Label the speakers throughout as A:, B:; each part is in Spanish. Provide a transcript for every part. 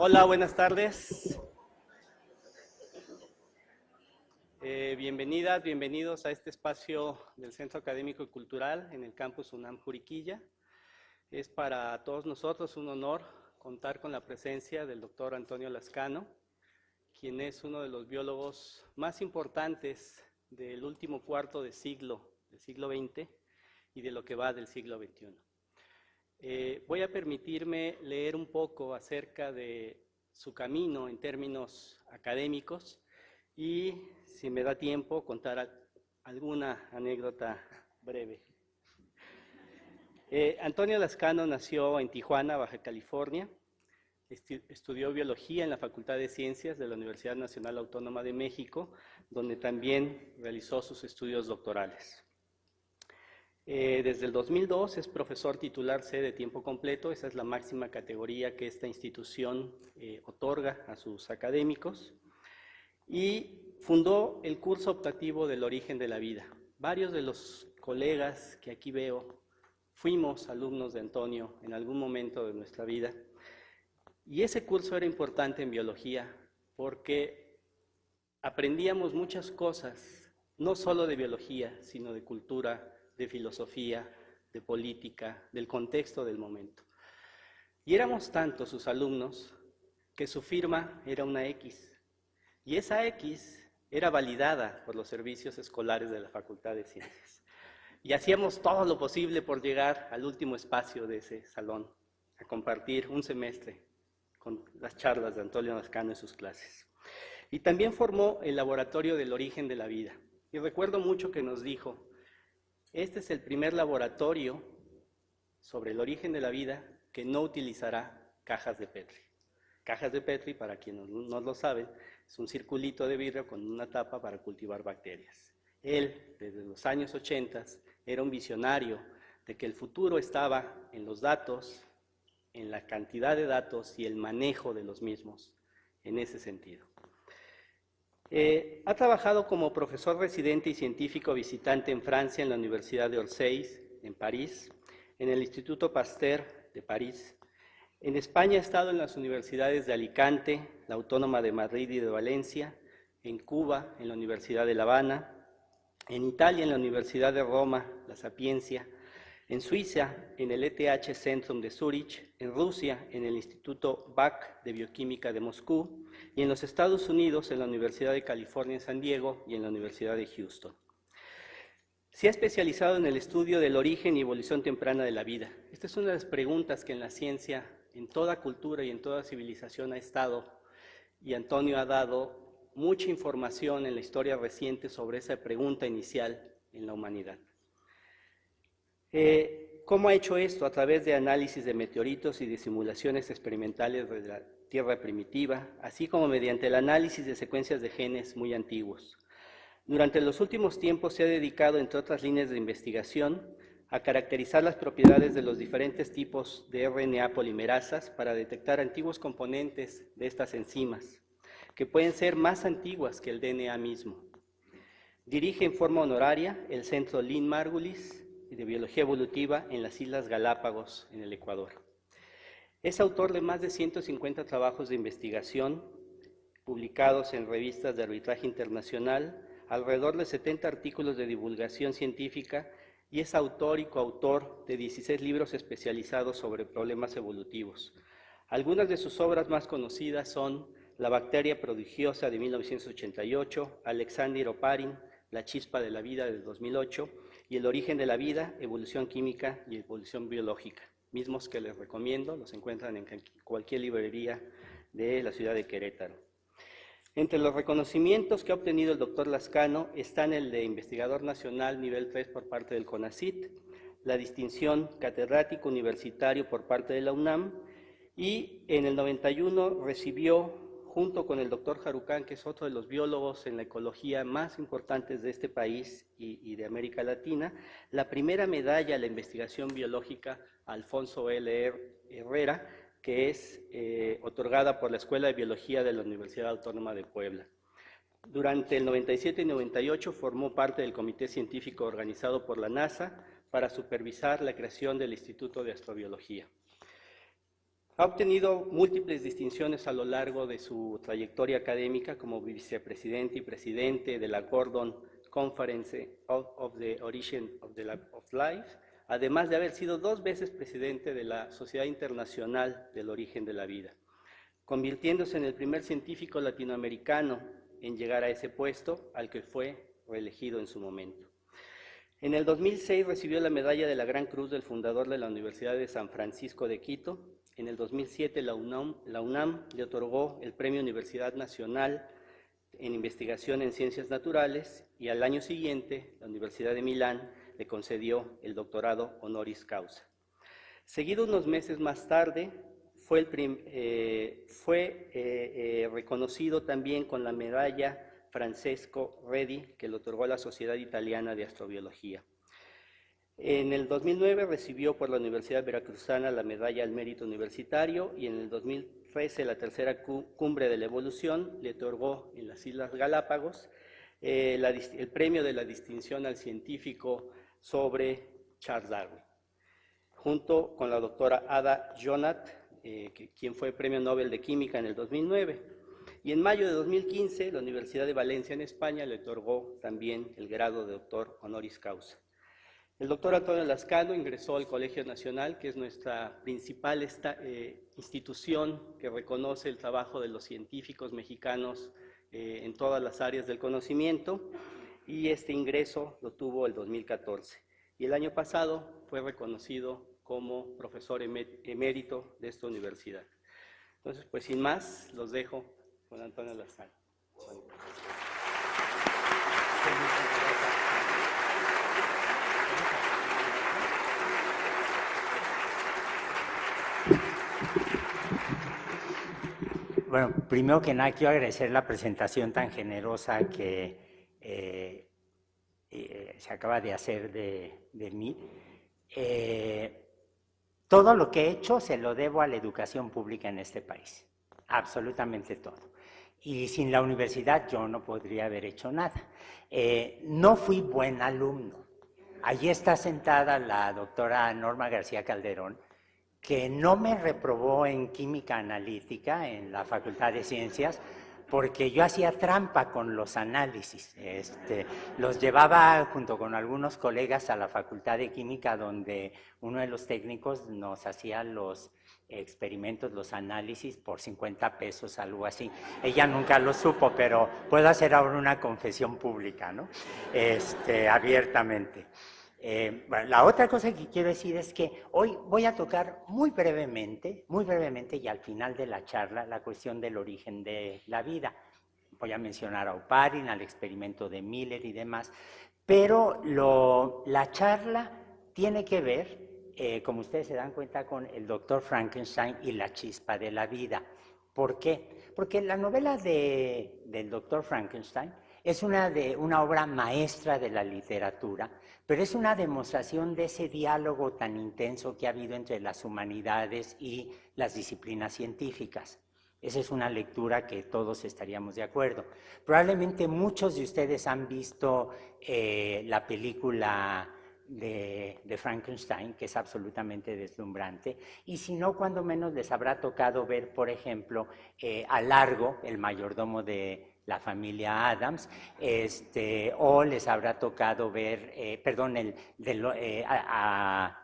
A: Hola, buenas tardes. Bienvenidas, bienvenidos a este espacio del Centro Académico y Cultural en el campus UNAM Juriquilla. Es para todos nosotros un honor contar con la presencia del doctor Antonio Lascano, quien es uno de los biólogos más importantes del último cuarto de siglo, del siglo XX y de lo que va del siglo XXI. Voy a permitirme leer un poco acerca de su camino en términos académicos y, si me da tiempo, contar alguna anécdota breve. Antonio Lascano nació en Tijuana, Baja California. Estudió biología en la Facultad de Ciencias de la Universidad Nacional Autónoma de México, donde también realizó sus estudios doctorales. Desde el 2002 es profesor titular C de tiempo completo. Esa es la máxima categoría que esta institución otorga a sus académicos. Y fundó el curso optativo del origen de la vida. Varios de los colegas que aquí veo fuimos alumnos de Antonio en algún momento de nuestra vida. Y ese curso era importante en biología porque aprendíamos muchas cosas, no solo de biología, sino de cultura, de filosofía, de política, del contexto del momento. Y éramos tantos sus alumnos que su firma era una X. Y esa X era validada por los servicios escolares de la Facultad de Ciencias. Y hacíamos todo lo posible por llegar al último espacio de ese salón, a compartir un semestre con las charlas de Antonio Lascano en sus clases. Y también formó el Laboratorio del Origen de la Vida. Y recuerdo mucho que nos dijo: este es el primer laboratorio sobre el origen de la vida que no utilizará cajas de Petri. Cajas de Petri, para quienes no lo saben, es un circulito de vidrio con una tapa para cultivar bacterias. Él, desde los años 80, era un visionario de que el futuro estaba en los datos, en la cantidad de datos y el manejo de los mismos, en ese sentido. Ha trabajado como profesor residente y científico visitante en Francia, en la Universidad de Orsay, en París, en el Instituto Pasteur de París. En España ha estado en las universidades de Alicante, la Autónoma de Madrid y de Valencia, en Cuba, en la Universidad de La Habana, en Italia, en la Universidad de Roma, La Sapienza, en Suiza, en el ETH Centrum de Zúrich, en Rusia, en el Instituto Bach de Bioquímica de Moscú, y en los Estados Unidos, en la Universidad de California en San Diego y en la Universidad de Houston. Se ha especializado en el estudio del origen y evolución temprana de la vida. Esta es una de las preguntas que en la ciencia, en toda cultura y en toda civilización ha estado, y Antonio ha dado mucha información en la historia reciente sobre esa pregunta inicial en la humanidad. ¿Cómo ha hecho esto? A través de análisis de meteoritos y de simulaciones experimentales de la Tierra primitiva, así como mediante el análisis de secuencias de genes muy antiguos. Durante los últimos tiempos se ha dedicado, entre otras líneas de investigación, a caracterizar las propiedades de los diferentes tipos de RNA polimerasas para detectar antiguos componentes de estas enzimas, que pueden ser más antiguas que el DNA mismo. Dirige en forma honoraria el Centro Lynn Margulis de Biología Evolutiva en las Islas Galápagos, en el Ecuador. Es autor de más de 150 trabajos de investigación publicados en revistas de arbitraje internacional, alrededor de 70 artículos de divulgación científica, y es autor y coautor de 16 libros especializados sobre problemas evolutivos. Algunas de sus obras más conocidas son La bacteria prodigiosa de 1988, Alexander Oparin, La chispa de la vida de 2008, y El origen de la vida, evolución química y evolución biológica, mismos que les recomiendo, los encuentran en cualquier librería de la ciudad de Querétaro. Entre los reconocimientos que ha obtenido el doctor Lascano están el de investigador nacional nivel 3 por parte del CONACYT, la distinción catedrático universitario por parte de la UNAM, y en el 91 recibió, junto con el doctor Jarucán, que es otro de los biólogos en la ecología más importantes de este país y de América Latina, la primera medalla a la investigación biológica Alfonso L. Herrera, que es otorgada por la Escuela de Biología de la Universidad Autónoma de Puebla. Durante el 97 y 98 formó parte del comité científico organizado por la NASA para supervisar la creación del Instituto de Astrobiología. Ha obtenido múltiples distinciones a lo largo de su trayectoria académica como vicepresidente y presidente de la Gordon Conference of the Origin of Life, además de haber sido 2 veces presidente de la Sociedad Internacional del Origen de la Vida, convirtiéndose en el primer científico latinoamericano en llegar a ese puesto, al que fue reelegido en su momento. En el 2006 recibió la medalla de la Gran Cruz del fundador de la Universidad de San Francisco de Quito. En el 2007 la UNAM le otorgó el Premio Universidad Nacional en Investigación en Ciencias Naturales, y al año siguiente la Universidad de Milán le concedió el doctorado honoris causa. Seguido unos meses más tarde, fue reconocido también con la medalla Francesco Redi, que le otorgó la Sociedad Italiana de Astrobiología. En el 2009 recibió por la Universidad Veracruzana la medalla al mérito universitario, y en el 2013 la tercera cumbre de la evolución le otorgó en las Islas Galápagos el premio de la distinción al científico sobre Charles Darwin, junto con la doctora Ada Jonath, quien fue Premio Nobel de Química en el 2009. Y en mayo de 2015, la Universidad de Valencia en España le otorgó también el grado de doctor honoris causa. El doctor Antonio Lascano ingresó al Colegio Nacional, que es nuestra principal institución que reconoce el trabajo de los científicos mexicanos en todas las áreas del conocimiento, y este ingreso lo tuvo el 2014. Y el año pasado fue reconocido como profesor emérito de esta universidad. Entonces, pues sin más, los dejo con Antonio Lascano.
B: Bueno, primero que nada quiero agradecer la presentación tan generosa que se acaba de hacer de mí. Todo lo que he hecho se lo debo a la educación pública en este país, absolutamente todo. Y sin la universidad yo no podría haber hecho nada. No fui buen alumno. Allí está sentada la doctora Norma García Calderón, que no me reprobó en química analítica en la Facultad de Ciencias, porque yo hacía trampa con los análisis. Los llevaba junto con algunos colegas a la Facultad de Química, donde uno de los técnicos nos hacía los experimentos, los análisis por 50 pesos, algo así. Ella nunca lo supo, pero puedo hacer ahora una confesión pública, ¿no? Abiertamente. Bueno, la otra cosa que quiero decir es que hoy voy a tocar muy brevemente y al final de la charla, la cuestión del origen de la vida. Voy a mencionar a Oparin, al experimento de Miller y demás, pero la charla tiene que ver, como ustedes se dan cuenta, con el doctor Frankenstein y la chispa de la vida. ¿Por qué? Porque la novela del doctor Frankenstein es una obra maestra de la literatura, pero es una demostración de ese diálogo tan intenso que ha habido entre las humanidades y las disciplinas científicas. Esa es una lectura que todos estaríamos de acuerdo. Probablemente muchos de ustedes han visto la película de Frankenstein, que es absolutamente deslumbrante, y si no, cuando menos les habrá tocado ver, por ejemplo, a Largo, el mayordomo de la familia Adams, o les habrá tocado ver, a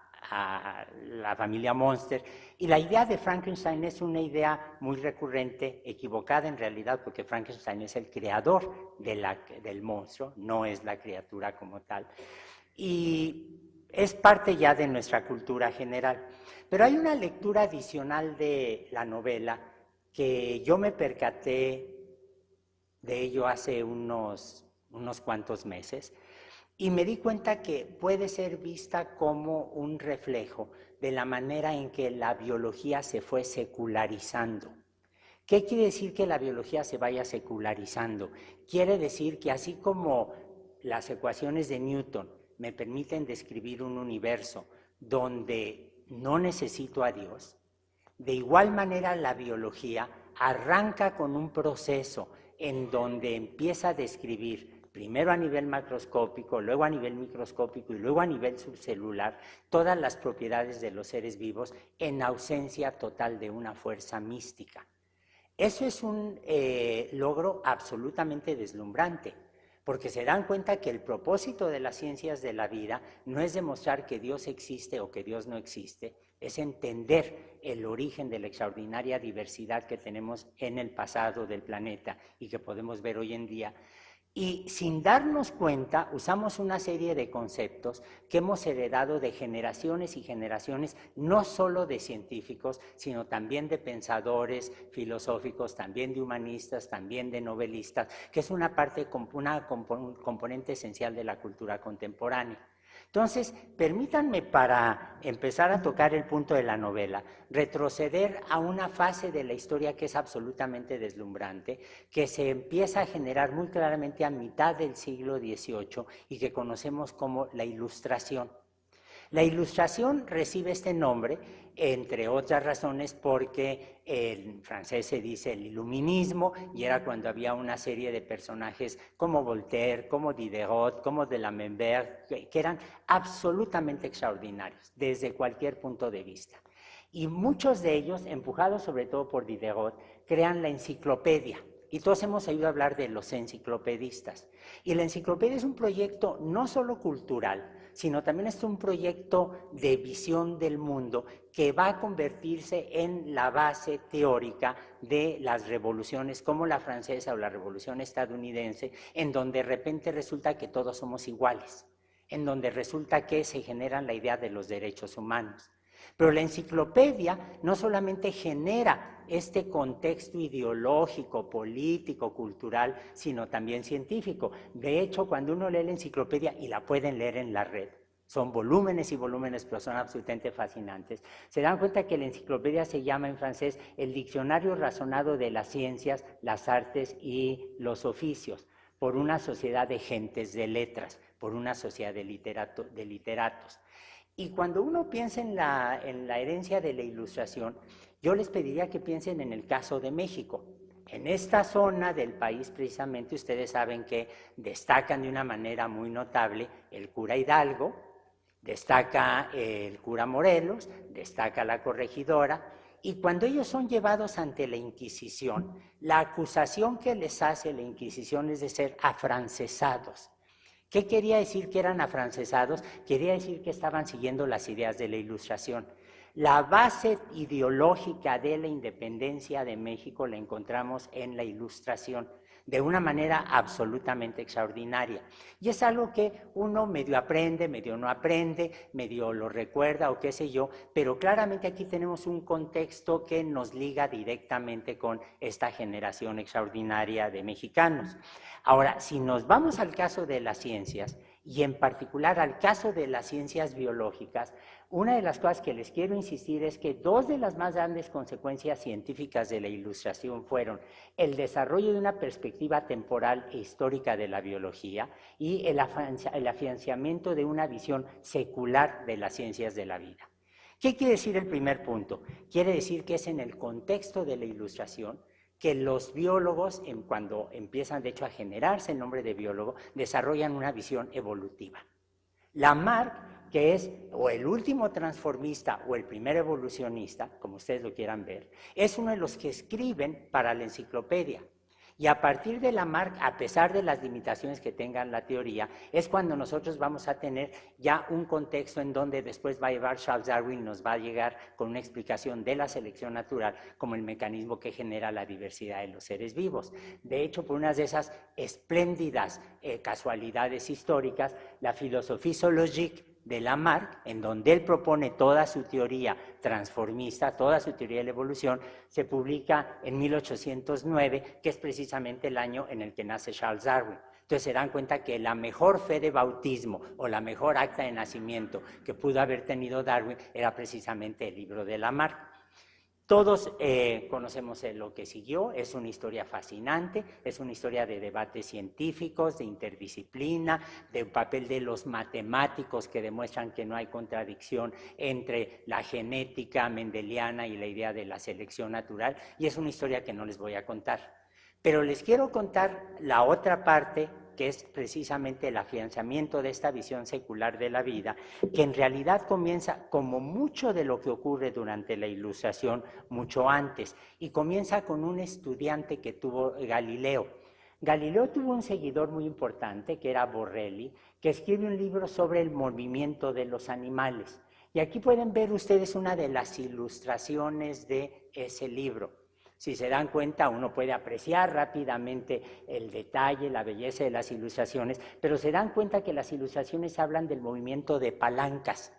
B: la familia Monster. Y la idea de Frankenstein es una idea muy recurrente, equivocada en realidad, porque Frankenstein es el creador del monstruo, no es la criatura como tal. Y es parte ya de nuestra cultura general. Pero hay una lectura adicional de la novela que yo me percaté de ello hace unos cuantos meses, y me di cuenta que puede ser vista como un reflejo de la manera en que la biología se fue secularizando. ¿Qué quiere decir que la biología se vaya secularizando? Quiere decir que así como las ecuaciones de Newton me permiten describir un universo donde no necesito a Dios, de igual manera la biología arranca con un proceso en donde empieza a describir primero a nivel macroscópico, luego a nivel microscópico y luego a nivel subcelular, todas las propiedades de los seres vivos en ausencia total de una fuerza mística. Eso es un logro absolutamente deslumbrante, porque se dan cuenta que el propósito de las ciencias de la vida no es demostrar que Dios existe o que Dios no existe, es entender el origen de la extraordinaria diversidad que tenemos en el pasado del planeta y que podemos ver hoy en día. Y sin darnos cuenta, usamos una serie de conceptos que hemos heredado de generaciones y generaciones, no solo de científicos, sino también de pensadores filosóficos, también de humanistas, también de novelistas, que es una componente esencial de la cultura contemporánea. Entonces, permítanme, para empezar a tocar el punto de la novela, retroceder a una fase de la historia que es absolutamente deslumbrante, que se empieza a generar muy claramente a mitad del siglo XVIII y que conocemos como la Ilustración. La Ilustración recibe este nombre, entre otras razones, porque en francés se dice el iluminismo, y era cuando había una serie de personajes como Voltaire, como Diderot, como de la Menberg, que eran absolutamente extraordinarios desde cualquier punto de vista. Y muchos de ellos, empujados sobre todo por Diderot, crean la enciclopedia. Y todos hemos oído hablar de los enciclopedistas. Y la enciclopedia es un proyecto no solo cultural, sino también es un proyecto de visión del mundo que va a convertirse en la base teórica de las revoluciones como la francesa o la revolución estadounidense, en donde de repente resulta que todos somos iguales, en donde resulta que se genera la idea de los derechos humanos. Pero la enciclopedia no solamente genera este contexto ideológico, político, cultural, sino también científico. De hecho, cuando uno lee la enciclopedia, y la pueden leer en la red, son volúmenes y volúmenes, pero son absolutamente fascinantes, se dan cuenta que la enciclopedia se llama en francés el Diccionario Razonado de las Ciencias, las Artes y los Oficios, por una sociedad de gentes de letras, por una sociedad de literatos. Y cuando uno piensa en la herencia de la Ilustración, yo les pediría que piensen en el caso de México. En esta zona del país, precisamente, ustedes saben que destacan de una manera muy notable el cura Hidalgo, destaca el cura Morelos, destaca la corregidora, y cuando ellos son llevados ante la Inquisición, la acusación que les hace la Inquisición es de ser afrancesados. ¿Qué quería decir que eran afrancesados? Quería decir que estaban siguiendo las ideas de la Ilustración. La base ideológica de la independencia de México la encontramos en la Ilustración, de una manera absolutamente extraordinaria. Y es algo que uno medio aprende, medio no aprende, medio lo recuerda o qué sé yo, pero claramente aquí tenemos un contexto que nos liga directamente con esta generación extraordinaria de mexicanos. Ahora, si nos vamos al caso de las ciencias, y en particular al caso de las ciencias biológicas, una de las cosas que les quiero insistir es que dos de las más grandes consecuencias científicas de la Ilustración fueron el desarrollo de una perspectiva temporal e histórica de la biología y el afianzamiento de una visión secular de las ciencias de la vida. ¿Qué quiere decir el primer punto? Quiere decir que es en el contexto de la Ilustración que los biólogos, cuando empiezan de hecho a generarse el nombre de biólogo, desarrollan una visión evolutiva. Lamarck, que es o el último transformista o el primer evolucionista, como ustedes lo quieran ver, es uno de los que escriben para la enciclopedia. Y a partir de Lamarck, a pesar de las limitaciones que tenga la teoría, es cuando nosotros vamos a tener ya un contexto en donde después va a llevar Charles Darwin, nos va a llegar con una explicación de la selección natural como el mecanismo que genera la diversidad de los seres vivos. De hecho, por unas de esas espléndidas casualidades históricas, la Philosophie zoologique de Lamarck, en donde él propone toda su teoría transformista, toda su teoría de la evolución, se publica en 1809, que es precisamente el año en el que nace Charles Darwin. Entonces se dan cuenta que la mejor fe de bautismo o la mejor acta de nacimiento que pudo haber tenido Darwin era precisamente el libro de Lamarck. Todos conocemos lo que siguió, es una historia fascinante, es una historia de debates científicos, de interdisciplina, del papel de los matemáticos que demuestran que no hay contradicción entre la genética mendeliana y la idea de la selección natural, y es una historia que no les voy a contar. Pero les quiero contar la otra parte que es precisamente el afianzamiento de esta visión secular de la vida, que en realidad comienza como mucho de lo que ocurre durante la Ilustración, mucho antes, y comienza con un estudiante que tuvo Galileo. Galileo tuvo un seguidor muy importante, que era Borrelli, que escribe un libro sobre el movimiento de los animales. Y aquí pueden ver ustedes una de las ilustraciones de ese libro. Si se dan cuenta, uno puede apreciar rápidamente el detalle, la belleza de las ilustraciones, pero se dan cuenta que las ilustraciones hablan del movimiento de palancas.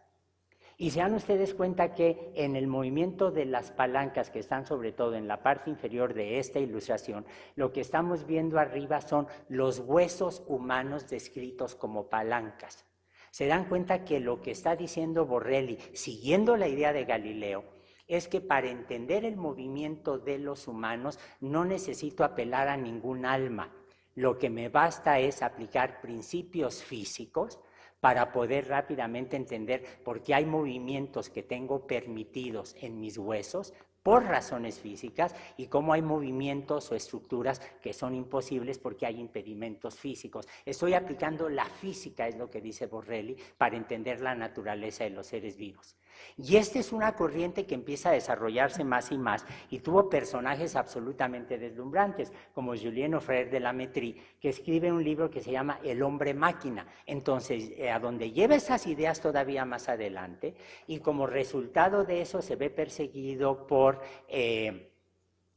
B: Y se dan ustedes cuenta que en el movimiento de las palancas, que están sobre todo en la parte inferior de esta ilustración, lo que estamos viendo arriba son los huesos humanos descritos como palancas. Se dan cuenta que lo que está diciendo Borrelli, siguiendo la idea de Galileo, es que para entender el movimiento de los humanos no necesito apelar a ningún alma. Lo que me basta es aplicar principios físicos para poder rápidamente entender por qué hay movimientos que tengo permitidos en mis huesos por razones físicas y cómo hay movimientos o estructuras que son imposibles porque hay impedimentos físicos. Estoy aplicando la física, es lo que dice Borrelli, para entender la naturaleza de los seres vivos. Y esta es una corriente que empieza a desarrollarse más y más y tuvo personajes absolutamente deslumbrantes, como Julien Offray de la Métrie, que escribe un libro que se llama El hombre máquina. Entonces, a donde lleva esas ideas todavía más adelante, y como resultado de eso se ve perseguido por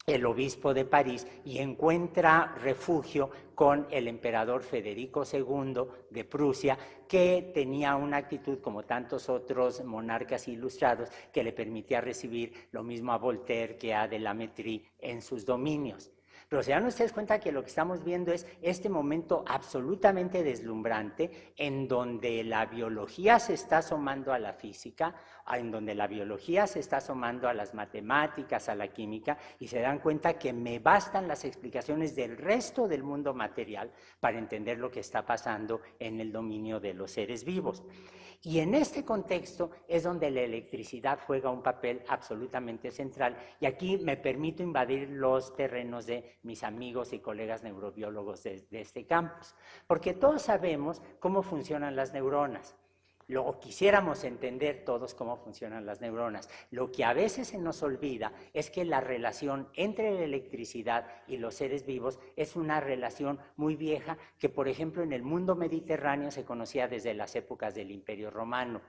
B: el obispo de París y encuentra refugio con el emperador Federico II de Prusia, que tenía una actitud como tantos otros monarcas ilustrados que le permitía recibir lo mismo a Voltaire que a de la Métrie en sus dominios. Pero se dan ustedes cuenta que lo que estamos viendo es este momento absolutamente deslumbrante en donde la biología se está asomando a la física, en donde la biología se está asomando a las matemáticas, a la química, y se dan cuenta que me bastan las explicaciones del resto del mundo material para entender lo que está pasando en el dominio de los seres vivos. Y en este contexto es donde la electricidad juega un papel absolutamente central. Y aquí me permito invadir los terrenos de mis amigos y colegas neurobiólogos de este campus, porque todos sabemos cómo funcionan las neuronas. O quisiéramos entender todos cómo funcionan las neuronas. Lo que a veces se nos olvida es que la relación entre la electricidad y los seres vivos es una relación muy vieja que, por ejemplo, en el mundo mediterráneo se conocía desde las épocas del Imperio Romano.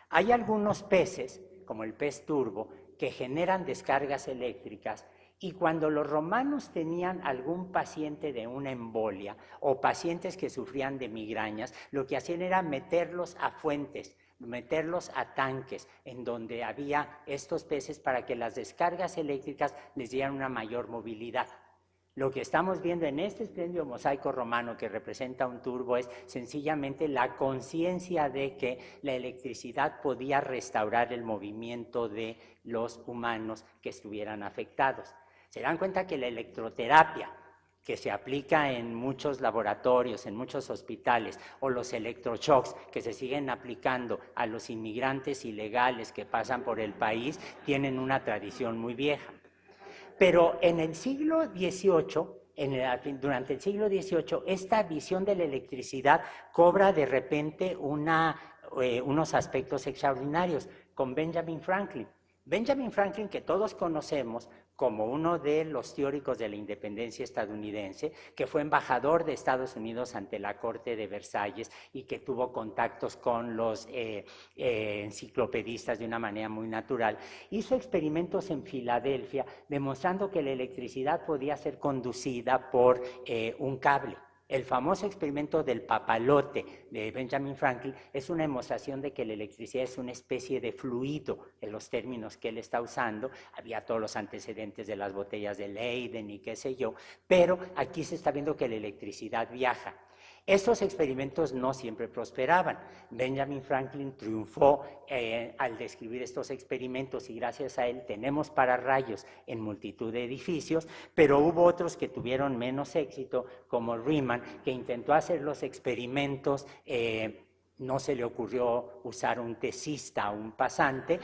B: Hay algunos peces, como el pez turbo, que generan descargas eléctricas. Y cuando los romanos tenían algún paciente de una embolia o pacientes que sufrían de migrañas, lo que hacían era meterlos a fuentes, meterlos a tanques en donde había estos peces para que las descargas eléctricas les dieran una mayor movilidad. Lo que estamos viendo en este espléndido mosaico romano que representa un turbo es sencillamente la conciencia de que la electricidad podía restaurar el movimiento de los humanos que estuvieran afectados. Se dan cuenta que la electroterapia que se aplica en muchos laboratorios, en muchos hospitales, o los electroshocks que se siguen aplicando a los inmigrantes ilegales que pasan por el país, tienen una tradición muy vieja. Pero en el siglo XVIII, durante el siglo XVIII, esta visión de la electricidad cobra de repente unos aspectos extraordinarios con Benjamin Franklin. Benjamin Franklin, que todos conocemos como uno de los teóricos de la independencia estadounidense, que fue embajador de Estados Unidos ante la Corte de Versalles y que tuvo contactos con los enciclopedistas de una manera muy natural, hizo experimentos en Filadelfia demostrando que la electricidad podía ser conducida por un cable. El famoso experimento del papalote de Benjamin Franklin es una demostración de que la electricidad es una especie de fluido, en los términos que él está usando. Había todos los antecedentes de las botellas de Leyden y qué sé yo, pero aquí se está viendo que la electricidad viaja. Estos experimentos no siempre prosperaban. Benjamin Franklin triunfó al describir estos experimentos y gracias a él tenemos pararrayos en multitud de edificios, pero hubo otros que tuvieron menos éxito, como Riemann, que intentó hacer los experimentos no se le ocurrió usar un tesista, un pasante,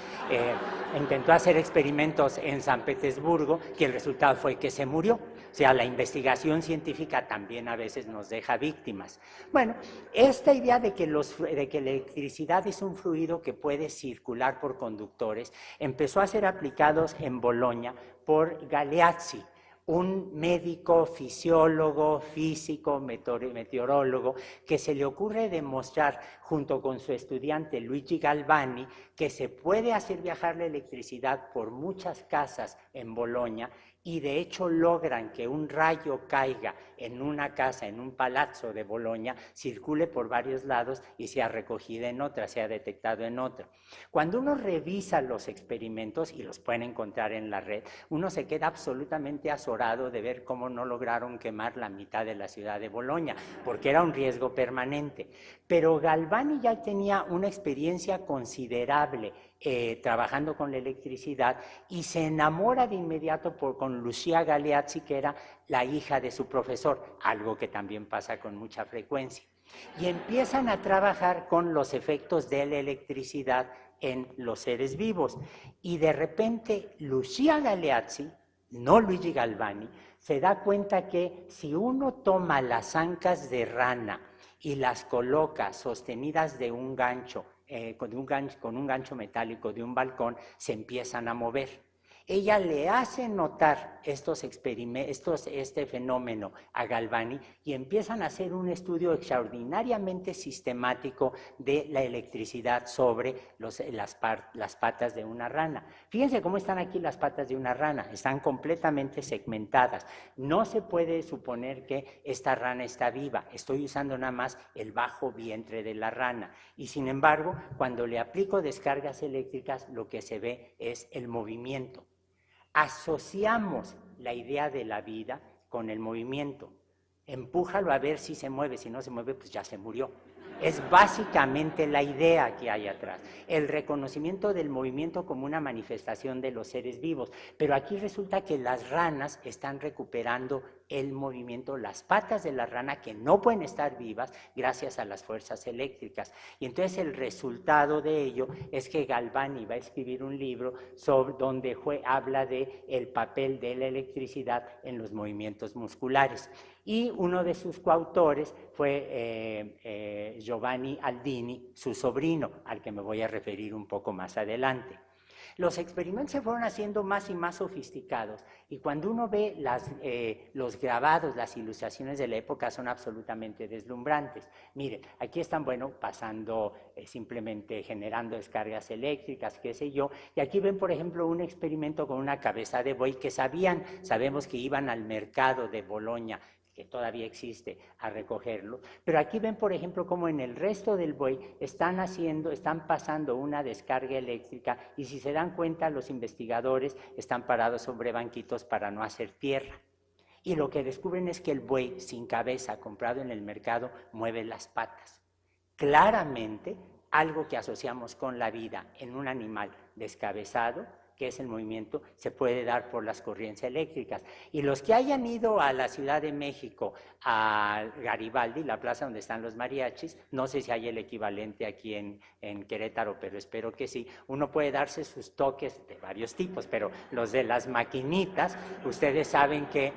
B: intentó hacer experimentos en San Petersburgo, que el resultado fue que se murió. O sea, la investigación científica también a veces nos deja víctimas. Bueno, esta idea de que la electricidad es un fluido que puede circular por conductores empezó a ser aplicados en Bolonia por Galeazzi, un médico, fisiólogo, físico, meteorólogo, que se le ocurre demostrar junto con su estudiante Luigi Galvani que se puede hacer viajar la electricidad por muchas casas en Bolonia, y de hecho logran que un rayo caiga en una casa, en un palazzo de Bolonia, circule por varios lados y sea recogida en otra, sea detectado en otra. Cuando uno revisa los experimentos, y los pueden encontrar en la red, uno se queda absolutamente azorado de ver cómo no lograron quemar la mitad de la ciudad de Bolonia, porque era un riesgo permanente. Pero Galvani ya tenía una experiencia considerable trabajando con la electricidad, y se enamora de inmediato con Lucia Galeazzi, que era la hija de su profesor, algo que también pasa con mucha frecuencia. Y empiezan a trabajar con los efectos de la electricidad en los seres vivos. Y de repente Lucia Galeazzi, no Luigi Galvani, se da cuenta que si uno toma las ancas de rana y las coloca sostenidas de un gancho, con un gancho metálico de un balcón, se empiezan a mover. Ella le hace notar este fenómeno a Galvani, y empiezan a hacer un estudio extraordinariamente sistemático de la electricidad sobre las patas de una rana. Fíjense cómo están aquí las patas de una rana, están completamente segmentadas. No se puede suponer que esta rana está viva, estoy usando nada más el bajo vientre de la rana, y sin embargo, cuando le aplico descargas eléctricas, lo que se ve es el movimiento. Asociamos la idea de la vida con el movimiento. Empújalo a ver si se mueve, si no se mueve, pues ya se murió. Es básicamente la idea que hay atrás, el reconocimiento del movimiento como una manifestación de los seres vivos. Pero aquí resulta que las ranas están recuperando el movimiento, las patas de la rana, que no pueden estar vivas gracias a las fuerzas eléctricas. Y entonces el resultado de ello es que Galvani va a escribir un libro donde habla del papel de la electricidad en los movimientos musculares. Y uno de sus coautores fue Giovanni Aldini, su sobrino, al que me voy a referir un poco más adelante. Los experimentos se fueron haciendo más y más sofisticados, y cuando uno ve los grabados, las ilustraciones de la época, son absolutamente deslumbrantes. Miren, aquí están, pasando, simplemente generando descargas eléctricas, qué sé yo, y aquí ven, por ejemplo, un experimento con una cabeza de buey que sabemos que iban al mercado de Bolonia, que todavía existe, a recogerlo. Pero aquí ven, por ejemplo, cómo en el resto del buey están pasando una descarga eléctrica, y si se dan cuenta, los investigadores están parados sobre banquitos para no hacer tierra. Y lo que descubren es que el buey sin cabeza, comprado en el mercado, mueve las patas. Claramente, algo que asociamos con la vida en un animal descabezado, que es el movimiento, se puede dar por las corrientes eléctricas. Y los que hayan ido a la Ciudad de México, a Garibaldi, la plaza donde están los mariachis, no sé si hay el equivalente aquí en Querétaro, pero espero que sí, uno puede darse sus toques de varios tipos, pero los de las maquinitas, ustedes saben que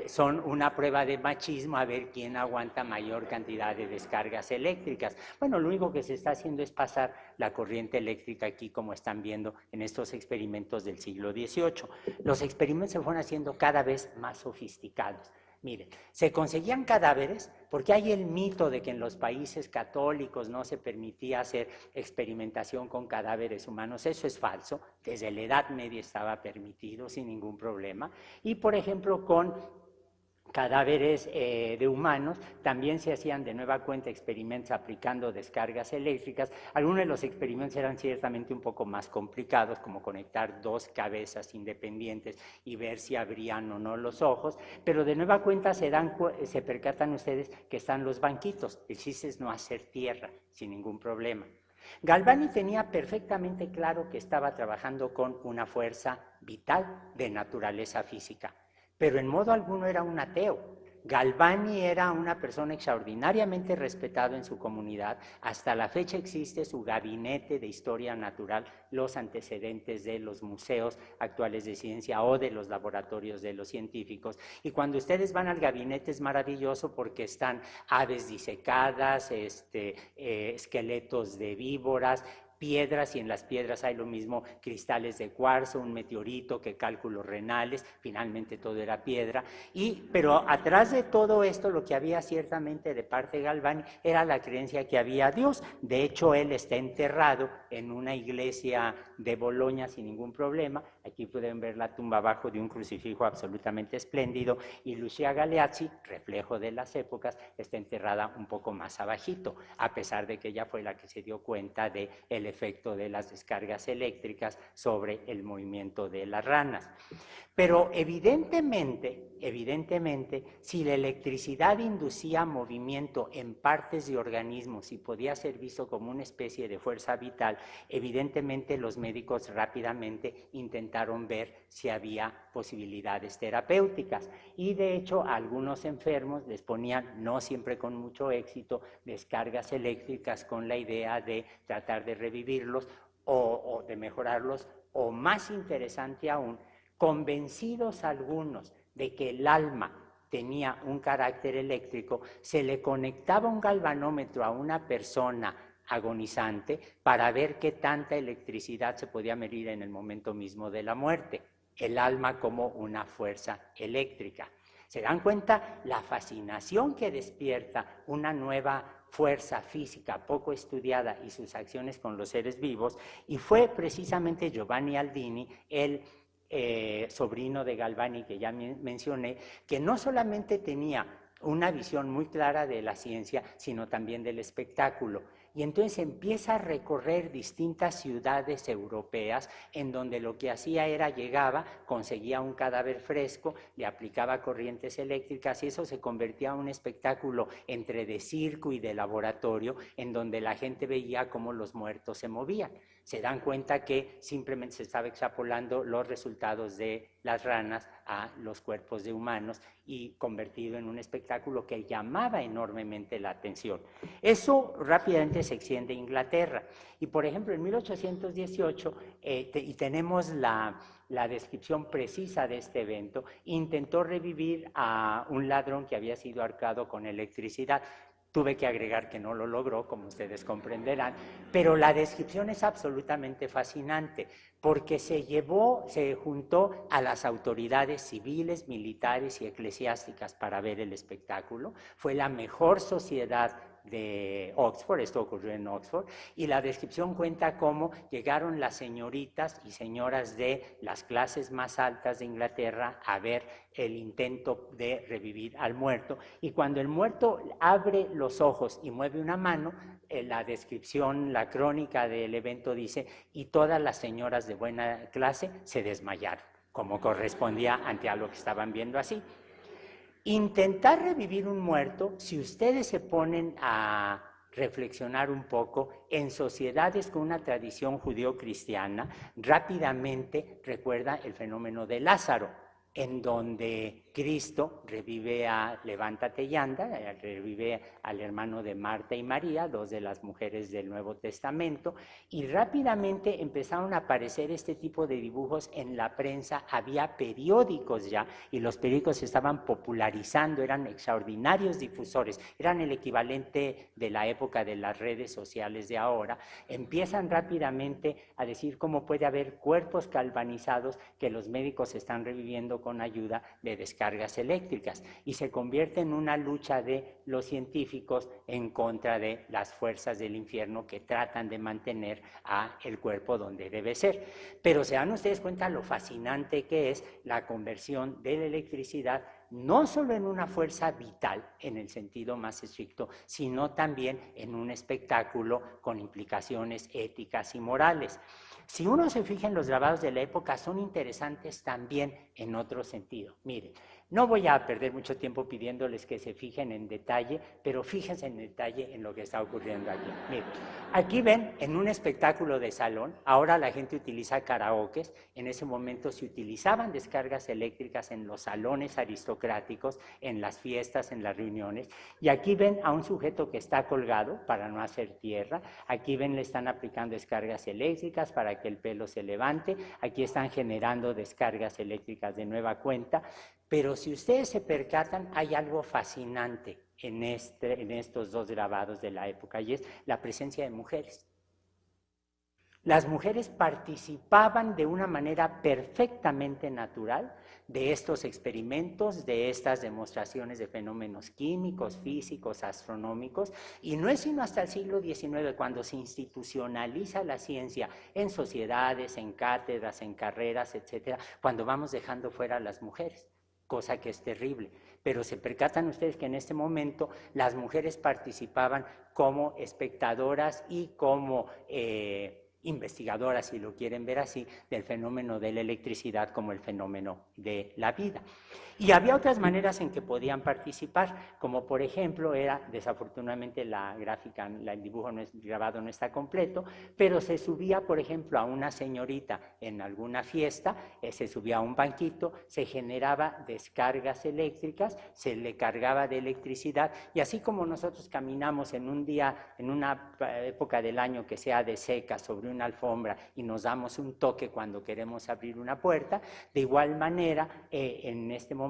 B: son una prueba de machismo, a ver quién aguanta mayor cantidad de descargas eléctricas. Bueno, lo único que se está haciendo es pasar la corriente eléctrica aquí, como están viendo en estos experimentos del siglo XVIII. Los experimentos se fueron haciendo cada vez más sofisticados. Miren, se conseguían cadáveres, porque hay el mito de que en los países católicos no se permitía hacer experimentación con cadáveres humanos. Eso es falso, desde la Edad Media estaba permitido sin ningún problema. Y, por ejemplo, con cadáveres de humanos también se hacían de nueva cuenta experimentos aplicando descargas eléctricas. Algunos de los experimentos eran ciertamente un poco más complicados, como conectar dos cabezas independientes y ver si abrían o no los ojos, pero de nueva cuenta se percatan ustedes que están los banquitos. El chiste es no hacer tierra sin ningún problema. Galvani tenía perfectamente claro que estaba trabajando con una fuerza vital de naturaleza física, pero en modo alguno era un ateo. Galvani era una persona extraordinariamente respetada en su comunidad. Hasta la fecha existe su gabinete de historia natural, los antecedentes de los museos actuales de ciencia o de los laboratorios de los científicos. Y cuando ustedes van al gabinete es maravilloso porque están aves disecadas, esqueletos de víboras, piedras, y en las piedras hay lo mismo, cristales de cuarzo, un meteorito, que cálculos renales, finalmente todo era piedra. Pero atrás de todo esto, lo que había ciertamente de parte de Galvani era la creencia que había Dios. De hecho, él está enterrado en una iglesia de Boloña sin ningún problema. Aquí pueden ver la tumba abajo de un crucifijo absolutamente espléndido, y Lucia Galeazzi, reflejo de las épocas, está enterrada un poco más abajito, a pesar de que ella fue la que se dio cuenta del efecto de las descargas eléctricas sobre el movimiento de las ranas. Pero evidentemente, si la electricidad inducía movimiento en partes de organismos y podía ser visto como una especie de fuerza vital, evidentemente los médicos rápidamente intentaron ver si había posibilidades terapéuticas. Y de hecho a algunos enfermos les ponían, no siempre con mucho éxito, descargas eléctricas con la idea de tratar de revivirlos o de mejorarlos, o más interesante aún, convencidos algunos de que el alma tenía un carácter eléctrico, se le conectaba un galvanómetro a una persona agonizante para ver qué tanta electricidad se podía medir en el momento mismo de la muerte. El alma como una fuerza eléctrica. ¿Se dan cuenta la fascinación que despierta una nueva fuerza física poco estudiada y sus acciones con los seres vivos? Y fue precisamente Giovanni Aldini, el sobrino de Galvani que ya mencioné, que no solamente tenía una visión muy clara de la ciencia, sino también del espectáculo. Y entonces empieza a recorrer distintas ciudades europeas en donde lo que hacía era llegaba, conseguía un cadáver fresco, le aplicaba corrientes eléctricas y eso se convertía en un espectáculo entre de circo y de laboratorio, en donde la gente veía cómo los muertos se movían. Se dan cuenta que simplemente se estaba extrapolando los resultados de las ranas a los cuerpos de humanos y convertido en un espectáculo que llamaba enormemente la atención. Eso rápidamente se extiende a Inglaterra. Y por ejemplo, en 1818, y tenemos la descripción precisa de este evento, intentó revivir a un ladrón que había sido ahorcado con electricidad. Tuve que agregar que no lo logró, como ustedes comprenderán, pero la descripción es absolutamente fascinante, porque se juntó a las autoridades civiles, militares y eclesiásticas para ver el espectáculo. Fue la mejor sociedad de Oxford, esto ocurrió en Oxford, y la descripción cuenta cómo llegaron las señoritas y señoras de las clases más altas de Inglaterra a ver el intento de revivir al muerto, y cuando el muerto abre los ojos y mueve una mano, la descripción, la crónica del evento dice, y todas las señoras de buena clase se desmayaron, como correspondía ante algo que estaban viendo así. Intentar revivir un muerto, si ustedes se ponen a reflexionar un poco, en sociedades con una tradición judío-cristiana, rápidamente recuerda el fenómeno de Lázaro, en donde Cristo revive a Levántate y anda, revive al hermano de Marta y María, dos de las mujeres del Nuevo Testamento, y rápidamente empezaron a aparecer este tipo de dibujos en la prensa. Había periódicos ya, y los periódicos se estaban popularizando, eran extraordinarios difusores, eran el equivalente de la época de las redes sociales de ahora. Empiezan rápidamente a decir cómo puede haber cuerpos galvanizados que los médicos están reviviendo con ayuda de descargas eléctricas, y se convierte en una lucha de los científicos en contra de las fuerzas del infierno que tratan de mantener a el cuerpo donde debe ser. Pero se dan ustedes cuenta lo fascinante que es la conversión de la electricidad no solo en una fuerza vital en el sentido más estricto, sino también en un espectáculo con implicaciones éticas y morales. Si uno se fija en los grabados de la época, son interesantes también en otro sentido. Miren, no voy a perder mucho tiempo pidiéndoles que se fijen en detalle, pero fíjense en detalle en lo que está ocurriendo aquí. Miren, aquí ven en un espectáculo de salón, ahora la gente utiliza karaokes, en ese momento se utilizaban descargas eléctricas en los salones aristocráticos aristocráticos en las fiestas, en las reuniones. Y aquí ven a un sujeto que está colgado para no hacer tierra. Aquí ven, le están aplicando descargas eléctricas para que el pelo se levante. Aquí están generando descargas eléctricas de nueva cuenta. Pero si ustedes se percatan, hay algo fascinante en estos dos grabados de la época, y es la presencia de mujeres. Las mujeres participaban de una manera perfectamente natural de estos experimentos, de estas demostraciones de fenómenos químicos, físicos, astronómicos, y no es sino hasta el siglo XIX cuando se institucionaliza la ciencia en sociedades, en cátedras, en carreras, etcétera, cuando vamos dejando fuera a las mujeres, cosa que es terrible. Pero se percatan ustedes que en este momento las mujeres participaban como espectadoras y como investigadoras, si lo quieren ver así, del fenómeno de la electricidad como el fenómeno de la vida. Y había otras maneras en que podían participar, como por ejemplo era, desafortunadamente la gráfica, el dibujo grabado no está completo, pero se subía, por ejemplo, a una señorita en alguna fiesta, se subía a un banquito, se generaba descargas eléctricas, se le cargaba de electricidad, y así como nosotros caminamos en un día, en una época del año que sea de seca sobre una alfombra y nos damos un toque cuando queremos abrir una puerta, de igual manera en este momento,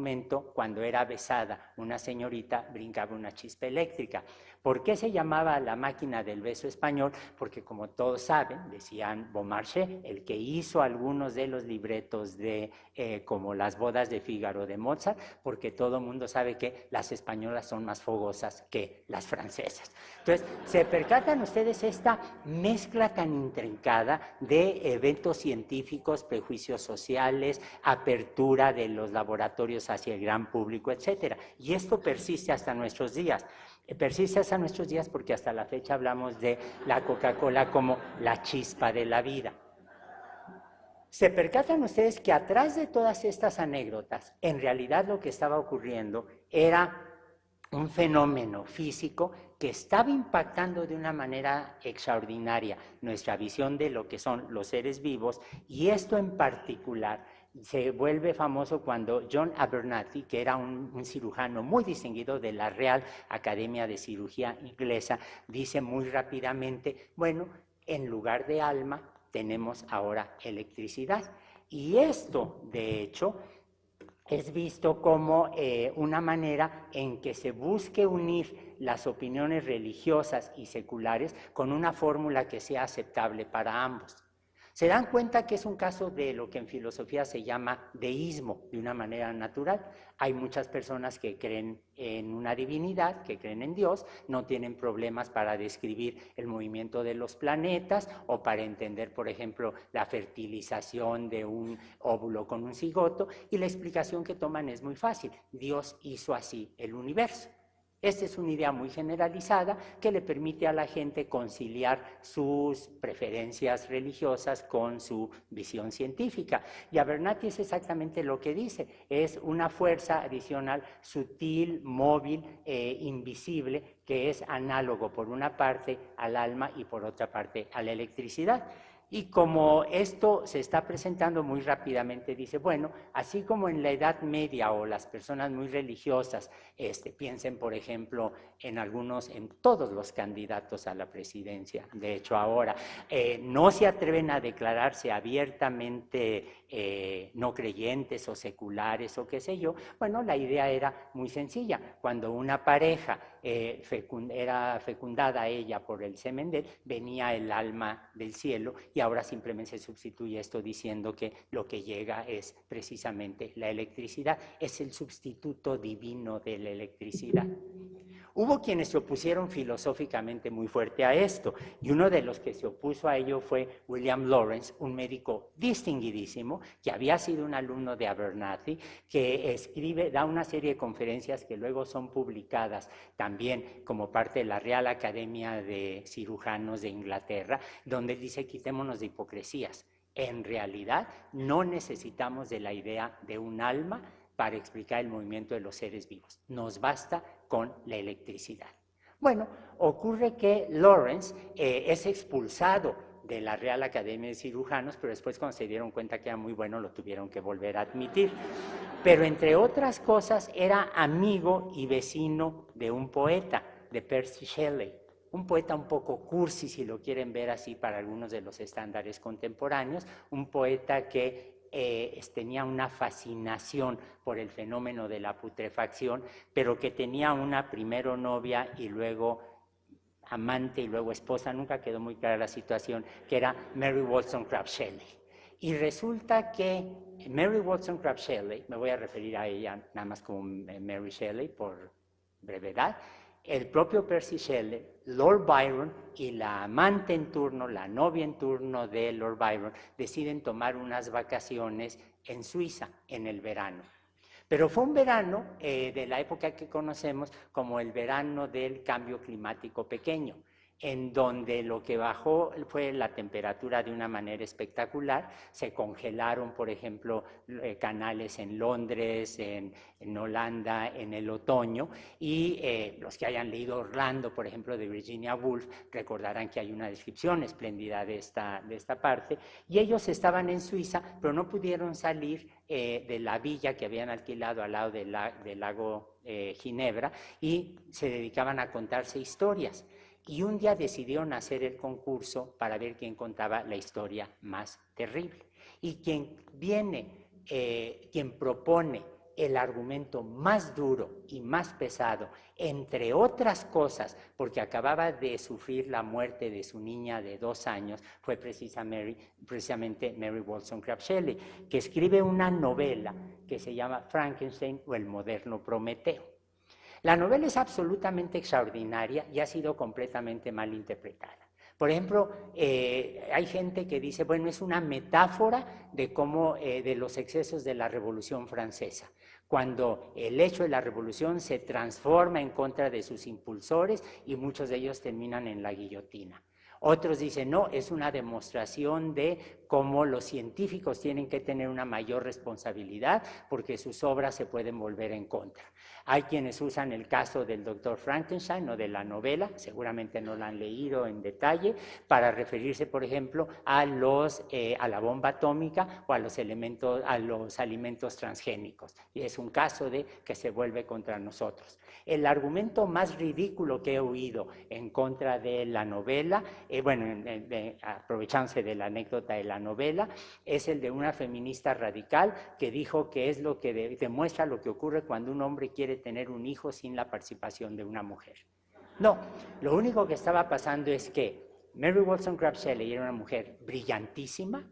B: cuando era besada una señorita, brincaba una chispa eléctrica. ¿Por qué se llamaba la máquina del beso español? Porque como todos saben, decían Beaumarchais, el que hizo algunos de los libretos de como Las bodas de Fígaro de Mozart, porque todo el mundo sabe que las españolas son más fogosas que las francesas. Entonces, ¿se percatan ustedes esta mezcla tan intrincada de eventos científicos, prejuicios sociales, apertura de los laboratorios hacia el gran público, etcétera? Y esto persiste hasta nuestros días. Persiste hasta nuestros días porque hasta la fecha hablamos de la Coca-Cola como la chispa de la vida. ¿Se percatan ustedes que atrás de todas estas anécdotas, en realidad lo que estaba ocurriendo era un fenómeno físico que estaba impactando de una manera extraordinaria nuestra visión de lo que son los seres vivos? Y esto en particular se vuelve famoso cuando John Abernathy, que era un cirujano muy distinguido de la Real Academia de Cirugía Inglesa, dice muy rápidamente, bueno, en lugar de alma tenemos ahora electricidad. Y esto, de hecho, es visto como una manera en que se busque unir las opiniones religiosas y seculares con una fórmula que sea aceptable para ambos. Se dan cuenta que es un caso de lo que en filosofía se llama deísmo, de una manera natural. Hay muchas personas que creen en una divinidad, que creen en Dios, no tienen problemas para describir el movimiento de los planetas o para entender, por ejemplo, la fertilización de un óvulo con un cigoto, y la explicación que toman es muy fácil: Dios hizo así el universo. Esta es una idea muy generalizada que le permite a la gente conciliar sus preferencias religiosas con su visión científica. Y Abernathy es exactamente lo que dice: es una fuerza adicional sutil, móvil, invisible, que es análogo por una parte al alma y por otra parte a la electricidad. Y como esto se está presentando muy rápidamente, dice, bueno, así como en la Edad Media o las personas muy religiosas, piensen por ejemplo en todos los candidatos a la presidencia, de hecho ahora, no se atreven a declararse abiertamente no creyentes o seculares o qué sé yo. Bueno, la idea era muy sencilla: cuando una pareja era fecundada ella por el semen de él, venía el alma del cielo, y ahora simplemente se sustituye esto diciendo que lo que llega es precisamente la electricidad, es el sustituto divino de la electricidad. Hubo quienes se opusieron filosóficamente muy fuerte a esto, y uno de los que se opuso a ello fue William Lawrence, un médico distinguidísimo que había sido un alumno de Abernathy, que da una serie de conferencias que luego son publicadas también como parte de la Real Academia de Cirujanos de Inglaterra, donde dice: quitémonos de hipocresías. En realidad no necesitamos de la idea de un alma para explicar el movimiento de los seres vivos. Nos basta con la electricidad. Bueno, ocurre que Lawrence es expulsado de la Real Academia de Cirujanos, pero después cuando se dieron cuenta que era muy bueno lo tuvieron que volver a admitir. Pero entre otras cosas era amigo y vecino de un poeta, de Percy Shelley, un poeta un poco cursi, si lo quieren ver así para algunos de los estándares contemporáneos, un poeta que tenía una fascinación por el fenómeno de la putrefacción, pero que tenía una primero novia y luego amante y luego esposa, nunca quedó muy clara la situación, que era Mary Wollstonecraft Shelley. Y resulta que Mary Wollstonecraft Shelley, me voy a referir a ella nada más como Mary Shelley por brevedad, el propio Percy Shelley, Lord Byron y la amante en turno, la novia en turno de Lord Byron, deciden tomar unas vacaciones en Suiza en el verano. Pero fue un verano de la época que conocemos como el verano del cambio climático pequeño, en donde lo que bajó fue la temperatura de una manera espectacular. Se congelaron, por ejemplo, canales en Londres, en Holanda, en el otoño, y los que hayan leído Orlando, por ejemplo, de Virginia Woolf, recordarán que hay una descripción espléndida de esta parte, y ellos estaban en Suiza, pero no pudieron salir de la villa que habían alquilado al lado del lago Ginebra, y se dedicaban a contarse historias. Y un día decidieron hacer el concurso para ver quién contaba la historia más terrible. Y quien propone el argumento más duro y más pesado, entre otras cosas, porque acababa de sufrir la muerte de su niña de 2 años, fue precisamente Mary Wollstonecraft Shelley, que escribe una novela que se llama Frankenstein o el moderno Prometeo. La novela es absolutamente extraordinaria y ha sido completamente mal interpretada. Por ejemplo, hay gente que dice, bueno, es una metáfora de cómo, de los excesos de la Revolución Francesa, cuando el hecho de la revolución se transforma en contra de sus impulsores y muchos de ellos terminan en la guillotina. Otros dicen, no, es una demostración de cómo los científicos tienen que tener una mayor responsabilidad porque sus obras se pueden volver en contra. Hay quienes usan el caso del Dr. Frankenstein o de la novela, seguramente no la han leído en detalle, para referirse, por ejemplo, a la bomba atómica o a los alimentos transgénicos. Y es un caso de que se vuelve contra nosotros. El argumento más ridículo que he oído en contra de la novela, aprovechándose de la anécdota de la novela, es el de una feminista radical que dijo que es lo que demuestra lo que ocurre cuando un hombre quiere tener un hijo sin la participación de una mujer. No, lo único que estaba pasando es que Mary Wollstonecraft Shelley era una mujer brillantísima,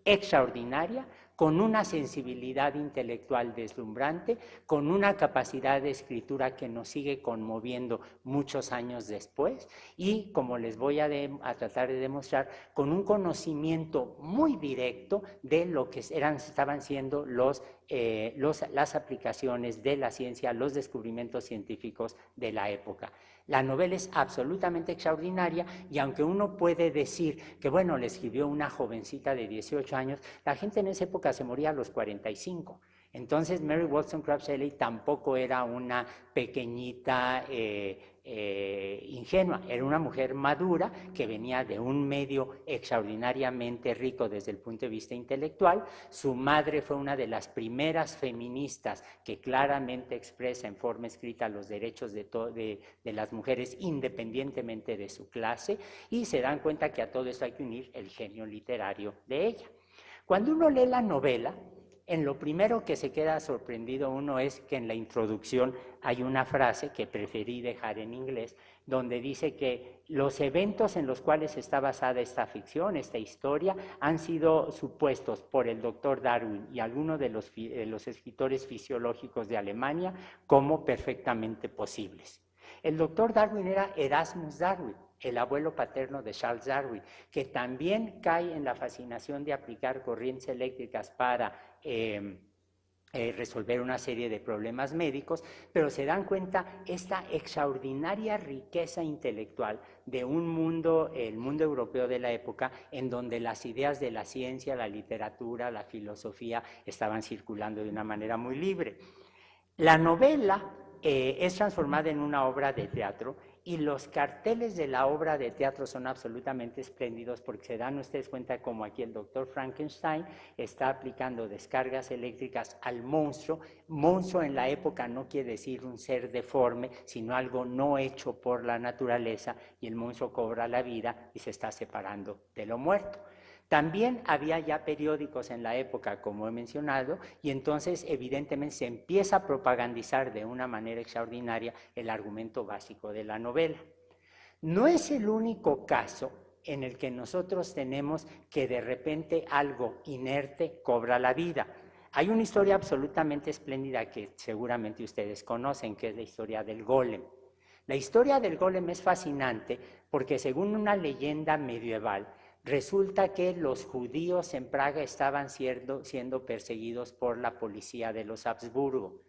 B: extraordinaria, con una sensibilidad intelectual deslumbrante, con una capacidad de escritura que nos sigue conmoviendo muchos años después y, como les voy a tratar de demostrar, con un conocimiento muy directo de lo que estaban siendo las aplicaciones de la ciencia, los descubrimientos científicos de la época. La novela es absolutamente extraordinaria y aunque uno puede decir que, bueno, le escribió una jovencita de 18 años, la gente en esa época se moría a los 45. Entonces Mary Wollstonecraft Shelley tampoco era una pequeñita ingenua, era una mujer madura que venía de un medio extraordinariamente rico desde el punto de vista intelectual. Su madre fue una de las primeras feministas que claramente expresa en forma escrita los derechos de las mujeres independientemente de su clase, y se dan cuenta que a todo esto hay que unir el genio literario de ella. Cuando uno lee la novela, en lo primero que se queda sorprendido uno es que en la introducción hay una frase que preferí dejar en inglés, donde dice que los eventos en los cuales está basada esta ficción, esta historia, han sido supuestos por el doctor Darwin y algunos de los escritores fisiológicos de Alemania como perfectamente posibles. El doctor Darwin era Erasmus Darwin, el abuelo paterno de Charles Darwin, que también cae en la fascinación de aplicar corrientes eléctricas para resolver una serie de problemas médicos, pero se dan cuenta esta extraordinaria riqueza intelectual de un mundo, el mundo europeo de la época, en donde las ideas de la ciencia, la literatura, la filosofía estaban circulando de una manera muy libre. La novela es transformada en una obra de teatro Y los carteles de la obra de teatro son absolutamente espléndidos porque se dan ustedes cuenta como aquí el doctor Frankenstein está aplicando descargas eléctricas al monstruo. Monstruo en la época no quiere decir un ser deforme, sino algo no hecho por la naturaleza, y el monstruo cobra la vida y se está separando de lo muerto. También había ya periódicos en la época, como he mencionado, y entonces evidentemente se empieza a propagandizar de una manera extraordinaria el argumento básico de la novela. No es el único caso en el que nosotros tenemos que de repente algo inerte cobra la vida. Hay una historia absolutamente espléndida que seguramente ustedes conocen, que es la historia del golem. La historia del golem es fascinante porque según una leyenda medieval, resulta que los judíos en Praga estaban siendo perseguidos por la policía de los Habsburgo.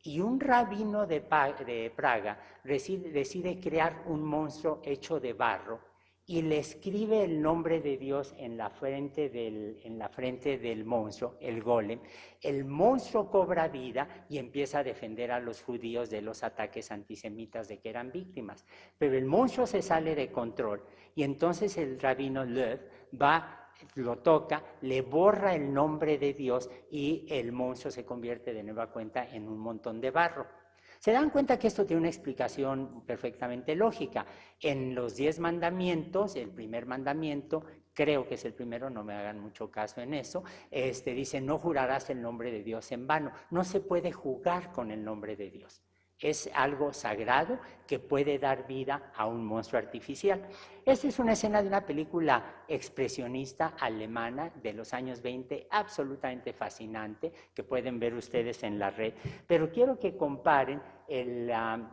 B: Y un rabino de Praga decide crear un monstruo hecho de barro y le escribe el nombre de Dios en la frente del monstruo, el golem. El monstruo cobra vida y empieza a defender a los judíos de los ataques antisemitas de que eran víctimas. Pero el monstruo se sale de control y entonces el rabino Löw lo toca, le borra el nombre de Dios y el monstruo se convierte de nueva cuenta en un montón de barro. Se dan cuenta que esto tiene una explicación perfectamente lógica. En los 10 mandamientos, el primer mandamiento, creo que es el primero, no me hagan mucho caso en eso, dice no jurarás el nombre de Dios en vano. No se puede jugar con el nombre de Dios. Es algo sagrado que puede dar vida a un monstruo artificial. Esta es una escena de una película expresionista alemana de los años 20, absolutamente fascinante, que pueden ver ustedes en la red. Pero quiero que comparen en la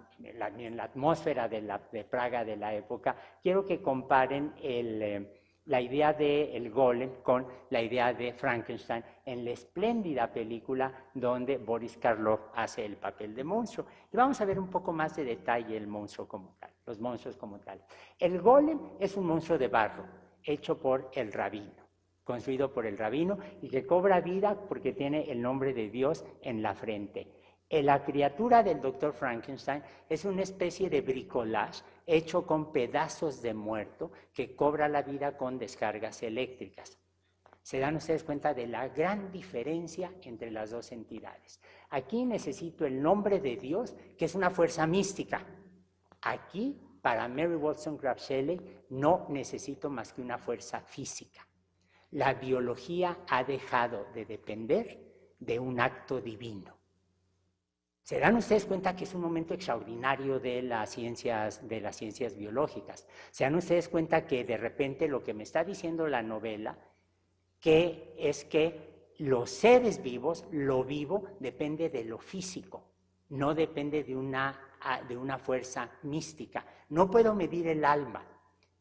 B: atmósfera de Praga de la época, quiero que comparen la idea del golem con la idea de Frankenstein en la espléndida película donde Boris Karloff hace el papel de monstruo. Y vamos a ver un poco más de detalle el monstruo como tal, los monstruos como tal. El golem es un monstruo de barro hecho por el rabino, construido por el rabino y que cobra vida porque tiene el nombre de Dios en la frente. La criatura del doctor Frankenstein es una especie de bricolage hecho con pedazos de muerto que cobra la vida con descargas eléctricas. Se dan ustedes cuenta de la gran diferencia entre las dos entidades. Aquí necesito el nombre de Dios, que es una fuerza mística. Aquí, para Mary Wollstonecraft Shelley, no necesito más que una fuerza física. La biología ha dejado de depender de un acto divino. Se dan ustedes cuenta que es un momento extraordinario de las ciencias biológicas. Se dan ustedes cuenta que de repente lo que me está diciendo la novela es que los seres vivos, lo vivo, depende de lo físico, no depende de una fuerza mística. No puedo medir el alma,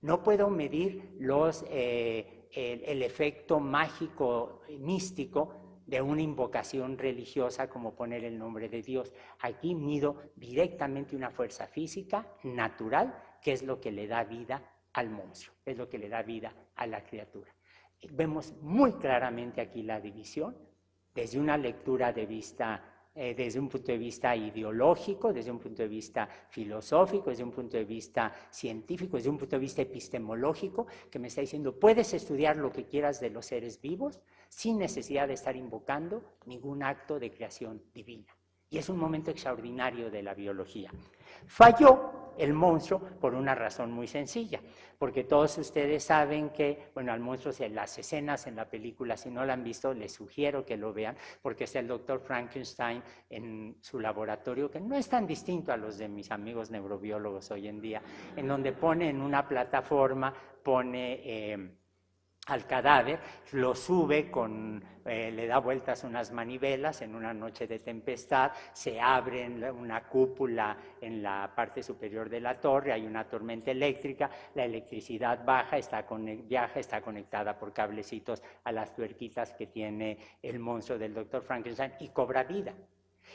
B: no puedo medir el efecto mágico místico de una invocación religiosa como poner el nombre de Dios. Aquí mido directamente una fuerza física natural, que es lo que le da vida al monstruo, es lo que le da vida a la criatura. Vemos muy claramente aquí la división desde una lectura de vista, desde un punto de vista ideológico, desde un punto de vista filosófico, desde un punto de vista científico, desde un punto de vista epistemológico, que me está diciendo, puedes estudiar lo que quieras de los seres vivos sin necesidad de estar invocando ningún acto de creación divina. Y es un momento extraordinario de la biología. Falló el monstruo por una razón muy sencilla, porque todos ustedes saben que, bueno, al monstruo, las escenas en la película, si no la han visto, les sugiero que lo vean, porque es el doctor Frankenstein en su laboratorio, que no es tan distinto a los de mis amigos neurobiólogos hoy en día, en donde pone en una plataforma, al cadáver, lo sube le da vueltas unas manivelas en una noche de tempestad, se abre una cúpula en la parte superior de la torre, hay una tormenta eléctrica, la electricidad viaja, está conectada por cablecitos a las tuerquitas que tiene el monstruo del Dr. Frankenstein y cobra vida.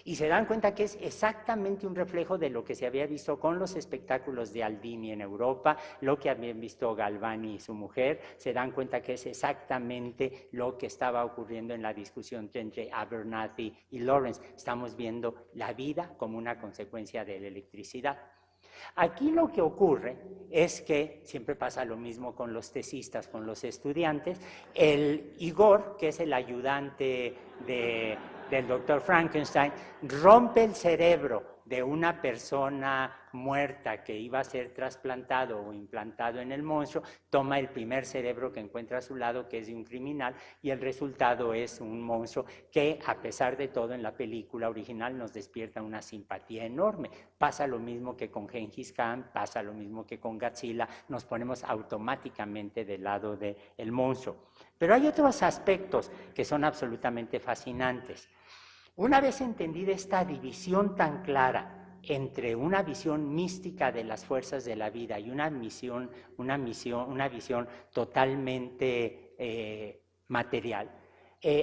B: Y se dan cuenta que es exactamente un reflejo de lo que se había visto con los espectáculos de Aldini en Europa, lo que habían visto Galvani y su mujer. Se dan cuenta que es exactamente lo que estaba ocurriendo en la discusión entre Abernathy y Lawrence. Estamos viendo la vida como una consecuencia de la electricidad. Aquí lo que ocurre es que siempre pasa lo mismo con los tesistas, con los estudiantes. El Igor, que es el ayudante del doctor Frankenstein, rompe el cerebro de una persona muerta que iba a ser trasplantado o implantado en el monstruo, toma el primer cerebro que encuentra a su lado, que es de un criminal, y el resultado es un monstruo que, a pesar de todo, en la película original nos despierta una simpatía enorme. Pasa lo mismo que con Gengis Khan, pasa lo mismo que con Godzilla, nos ponemos automáticamente del lado del monstruo. Pero hay otros aspectos que son absolutamente fascinantes. Una vez entendida esta división tan clara entre una visión mística de las fuerzas de la vida y una visión totalmente material,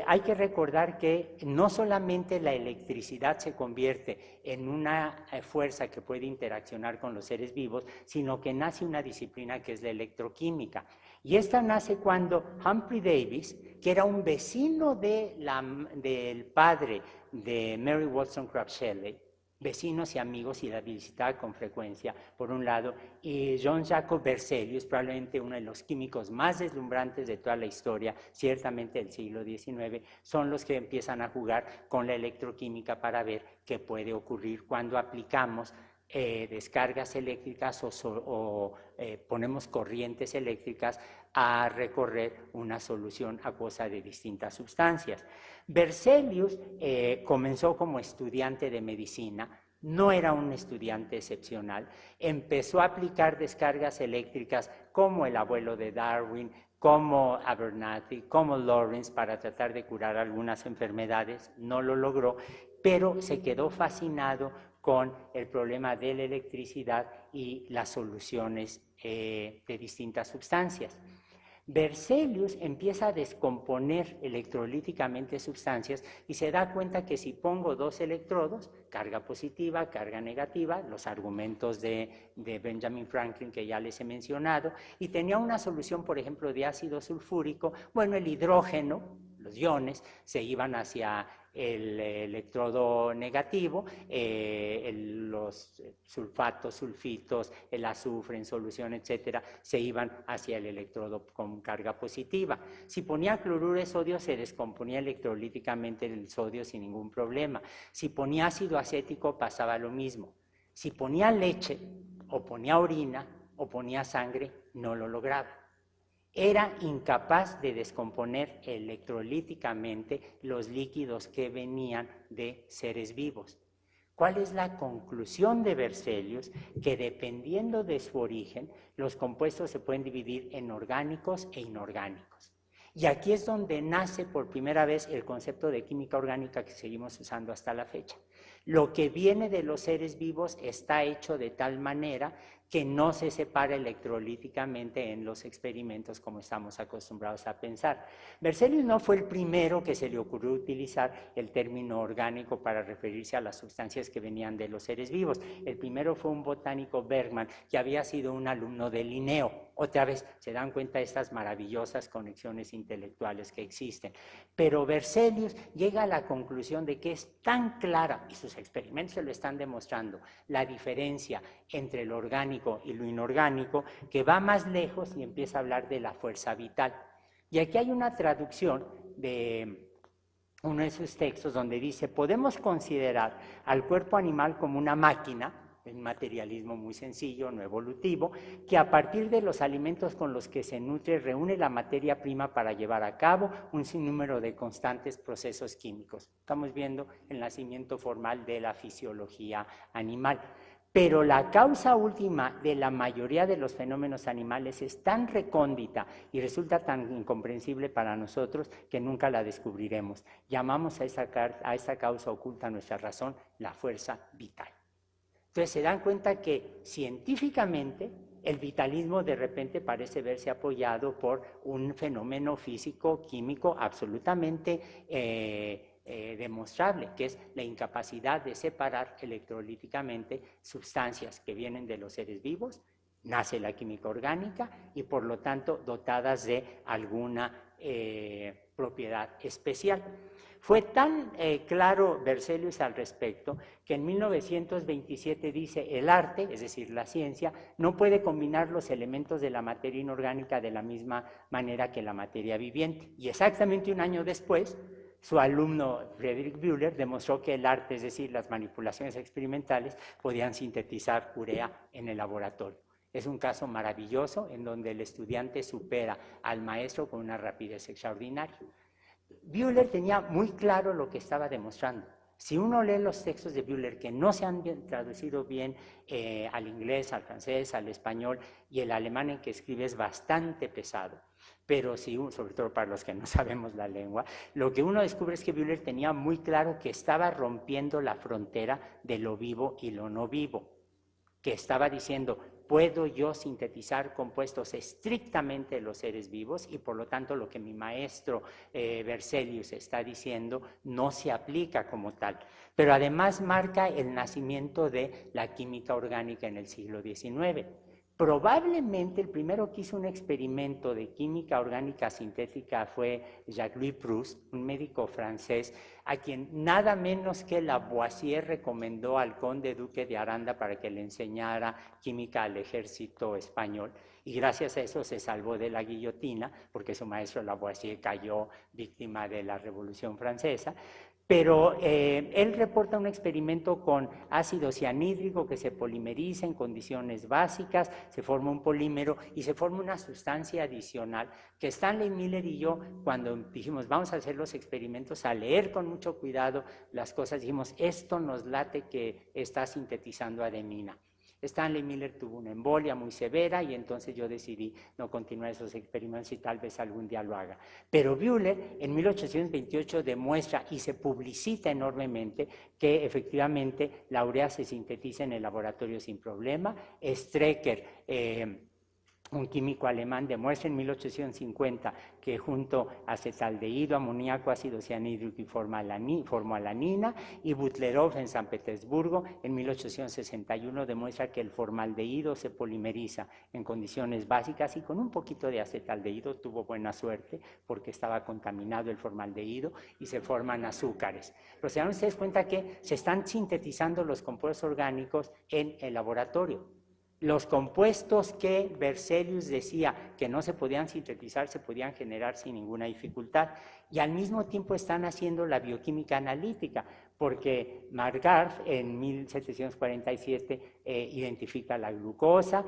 B: hay que recordar que no solamente la electricidad se convierte en una fuerza que puede interaccionar con los seres vivos, sino que nace una disciplina que es la electroquímica. Y esta nace cuando Humphrey Davis, que era un vecino del padre de Mary Wollstonecraft Shelley, vecinos y amigos, y la visitaba con frecuencia, por un lado, y Jean-Jacques Berzelius, probablemente uno de los químicos más deslumbrantes de toda la historia, ciertamente del siglo XIX, son los que empiezan a jugar con la electroquímica para ver qué puede ocurrir cuando aplicamos descargas eléctricas o ponemos corrientes eléctricas a recorrer una solución acuosa de distintas sustancias. Berzelius comenzó como estudiante de medicina, no era un estudiante excepcional, empezó a aplicar descargas eléctricas como el abuelo de Darwin, como Abernathy, como Lawrence, para tratar de curar algunas enfermedades, no lo logró, pero se quedó fascinado con el problema de la electricidad y las soluciones de distintas sustancias. Berzelius empieza a descomponer electrolíticamente sustancias y se da cuenta que si pongo dos electrodos, carga positiva, carga negativa, los argumentos de Benjamin Franklin que ya les he mencionado, y tenía una solución, por ejemplo, de ácido sulfúrico, bueno, el hidrógeno, los iones, se iban hacia el electrodo negativo, los sulfatos, sulfitos, el azufre en solución, etcétera, se iban hacia el electrodo con carga positiva. Si ponía cloruro de sodio, se descomponía electrolíticamente el sodio sin ningún problema. Si ponía ácido acético, pasaba lo mismo. Si ponía leche, o ponía orina, o ponía sangre, no lo lograba. Era incapaz de descomponer electrolíticamente los líquidos que venían de seres vivos. ¿Cuál es la conclusión de Berzelius? Que dependiendo de su origen, los compuestos se pueden dividir en orgánicos e inorgánicos. Y aquí es donde nace por primera vez el concepto de química orgánica que seguimos usando hasta la fecha. Lo que viene de los seres vivos está hecho de tal manera que no se separa electrolíticamente en los experimentos como estamos acostumbrados a pensar. Berzelius no fue el primero que se le ocurrió utilizar el término orgánico para referirse a las sustancias que venían de los seres vivos. El primero fue un botánico, Bergman, que había sido un alumno de Linneo. Otra vez, se dan cuenta de estas maravillosas conexiones intelectuales que existen. Pero Berzelius llega a la conclusión de que es tan clara, y sus experimentos se lo están demostrando, la diferencia entre lo orgánico y lo inorgánico, que va más lejos y empieza a hablar de la fuerza vital. Y aquí hay una traducción de uno de sus textos donde dice: podemos considerar al cuerpo animal como una máquina, un materialismo muy sencillo, no evolutivo, que a partir de los alimentos con los que se nutre reúne la materia prima para llevar a cabo un sinnúmero de constantes procesos químicos. Estamos viendo el nacimiento formal de la fisiología animal. Pero la causa última de la mayoría de los fenómenos animales es tan recóndita y resulta tan incomprensible para nosotros que nunca la descubriremos. Llamamos a esa causa oculta a nuestra razón la fuerza vital. Entonces se dan cuenta que científicamente el vitalismo de repente parece verse apoyado por un fenómeno físico, químico absolutamente demostrable, que es la incapacidad de separar electrolíticamente sustancias que vienen de los seres vivos. Nace la química orgánica y por lo tanto dotadas de alguna propiedad especial. Fue tan claro Berzelius al respecto que en 1927 dice: el arte, es decir, la ciencia, no puede combinar los elementos de la materia inorgánica de la misma manera que la materia viviente. Y exactamente un año después, su alumno Friedrich Bühler demostró que el arte, es decir, las manipulaciones experimentales, podían sintetizar urea en el laboratorio. Es un caso maravilloso en donde el estudiante supera al maestro con una rapidez extraordinaria. Bühler tenía muy claro lo que estaba demostrando. Si uno lee los textos de Bühler, que no se han traducido bien al inglés, al francés, al español, y el alemán en que escribe es bastante pesado, pero si, sobre todo para los que no sabemos la lengua, lo que uno descubre es que Bühler tenía muy claro que estaba rompiendo la frontera de lo vivo y lo no vivo, que estaba diciendo: puedo yo sintetizar compuestos estrictamente de los seres vivos, y por lo tanto lo que mi maestro Berzelius está diciendo no se aplica como tal. Pero además marca el nacimiento de la química orgánica en el siglo XIX. Probablemente el primero que hizo un experimento de química orgánica sintética fue Jacques-Louis Proust, un médico francés, a quien nada menos que Lavoisier recomendó al conde duque de Aranda para que le enseñara química al ejército español. Y gracias a eso se salvó de la guillotina, porque su maestro Lavoisier cayó víctima de la Revolución Francesa. Pero él reporta un experimento con ácido cianhídrico que se polimeriza en condiciones básicas, se forma un polímero y se forma una sustancia adicional que Stanley Miller y yo, cuando dijimos vamos a hacer los experimentos, a leer con mucho cuidado las cosas, dijimos: esto nos late que está sintetizando adenina. Stanley Miller tuvo una embolia muy severa y entonces yo decidí no continuar esos experimentos y tal vez algún día lo haga. Pero Bühler en 1828 demuestra y se publicita enormemente que efectivamente la urea se sintetiza en el laboratorio sin problema. Strecker, un químico alemán, demuestra en 1850 que junto a acetaldehído, amoníaco, ácido cianhídrico y formalanina, y Butlerov en San Petersburgo en 1861 demuestra que el formaldehído se polimeriza en condiciones básicas y con un poquito de acetaldehído. Tuvo buena suerte porque estaba contaminado el formaldehído y se forman azúcares. Pero se dan ustedes cuenta que se están sintetizando los compuestos orgánicos en el laboratorio. Los compuestos que Berzelius decía que no se podían sintetizar, se podían generar sin ninguna dificultad. Y al mismo tiempo están haciendo la bioquímica analítica, porque Margard en 1747 identifica la glucosa,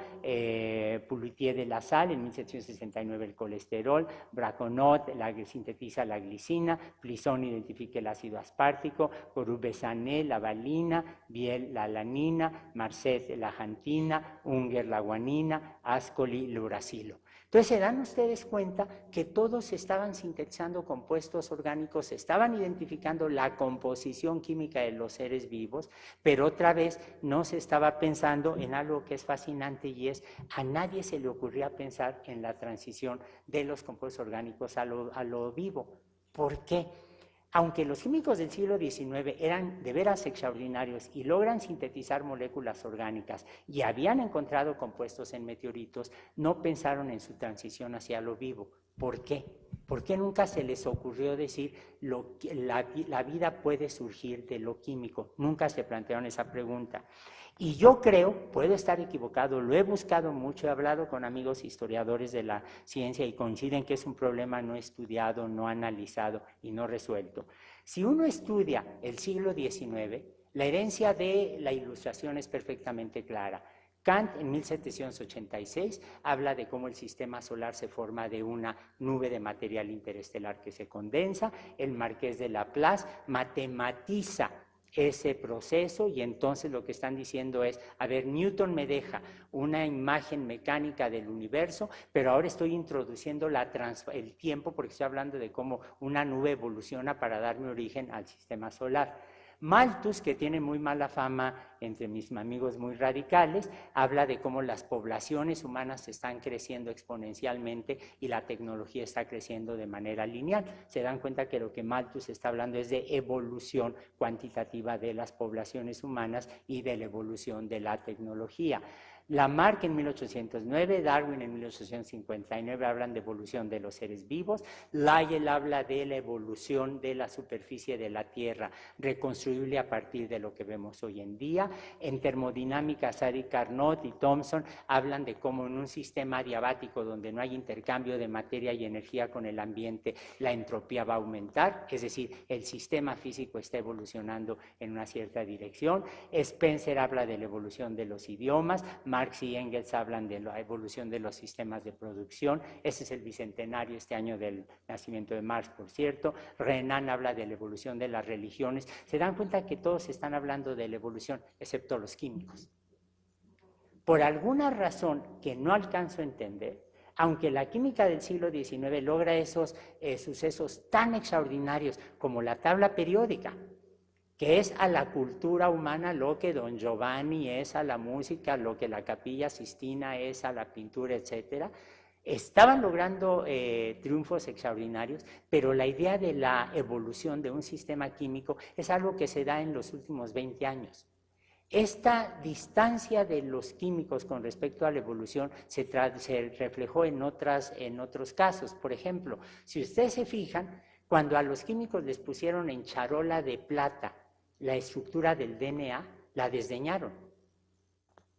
B: Pulutier de la sal en 1769 el colesterol, Braconot sintetiza la glicina, Plisson identifica el ácido aspartico, Corrut-Besanet la valina, Biel la alanina, Marcet la xantina, Unger la guanina, Ascoli el uracilo. Entonces se dan ustedes cuenta que todos estaban sintetizando compuestos orgánicos, estaban identificando la composición química de los seres vivos, pero otra vez no se estaba pensando en algo que es fascinante, y es: a nadie se le ocurría pensar en la transición de los compuestos orgánicos a lo vivo. ¿Por qué? Aunque los químicos del siglo XIX eran de veras extraordinarios y logran sintetizar moléculas orgánicas y habían encontrado compuestos en meteoritos, no pensaron en su transición hacia lo vivo. ¿Por qué? ¿Por qué nunca se les ocurrió decir la vida puede surgir de lo químico? Nunca se plantearon esa pregunta. Y yo creo, puedo estar equivocado, lo he buscado mucho, he hablado con amigos historiadores de la ciencia y coinciden que es un problema no estudiado, no analizado y no resuelto. Si uno estudia el siglo XIX, la herencia de la Ilustración es perfectamente clara. Kant en 1786 habla de cómo el sistema solar se forma de una nube de material interestelar que se condensa. El Marqués de Laplace matematiza ese proceso y entonces lo que están diciendo es: a ver, Newton me deja una imagen mecánica del universo, pero ahora estoy introduciendo el tiempo, porque estoy hablando de cómo una nube evoluciona para darme origen al sistema solar. Malthus, que tiene muy mala fama entre mis amigos muy radicales, habla de cómo las poblaciones humanas están creciendo exponencialmente y la tecnología está creciendo de manera lineal. Se dan cuenta que lo que Malthus está hablando es de evolución cuantitativa de las poblaciones humanas y de la evolución de la tecnología. Lamarck en 1809, Darwin en 1859 hablan de evolución de los seres vivos, Lyell habla de la evolución de la superficie de la Tierra, reconstruible a partir de lo que vemos hoy en día. En termodinámica, Sari Carnot y Thomson hablan de cómo en un sistema adiabático donde no hay intercambio de materia y energía con el ambiente, la entropía va a aumentar, es decir, el sistema físico está evolucionando en una cierta dirección. Spencer habla de la evolución de los idiomas, Marx y Engels hablan de la evolución de los sistemas de producción. Ese es el bicentenario este año del nacimiento de Marx, por cierto. Renan habla de la evolución de las religiones. Se dan cuenta que todos están hablando de la evolución, excepto los químicos. Por alguna razón que no alcanzo a entender, aunque la química del siglo XIX logra esos sucesos tan extraordinarios como la tabla periódica, que es a la cultura humana lo que Don Giovanni es a la música, lo que la Capilla Sistina es a la pintura, etcétera, estaban logrando triunfos extraordinarios, pero la idea de la evolución de un sistema químico es algo que se da en los últimos 20 años. Esta distancia de los químicos con respecto a la evolución se reflejó en otros casos. Por ejemplo, si ustedes se fijan, cuando a los químicos les pusieron en charola de plata la estructura del DNA, la desdeñaron.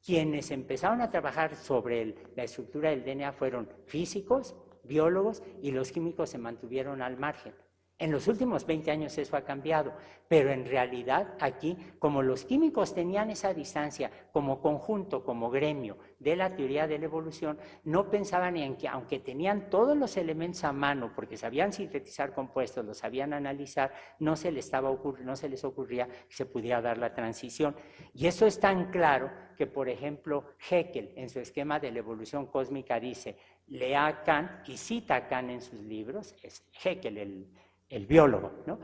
B: Quienes empezaron a trabajar sobre la estructura del DNA fueron físicos, biólogos, y los químicos se mantuvieron al margen. En los últimos 20 años eso ha cambiado, pero en realidad aquí, como los químicos tenían esa distancia como conjunto, como gremio de la teoría de la evolución, no pensaban en que, aunque tenían todos los elementos a mano, porque sabían sintetizar compuestos, los sabían analizar, no se les ocurría que se pudiera dar la transición. Y eso es tan claro que, por ejemplo, Haeckel, en su esquema de la evolución cósmica, dice, lea a Kant y cita a Kant en sus libros, es Haeckel el biólogo, ¿no?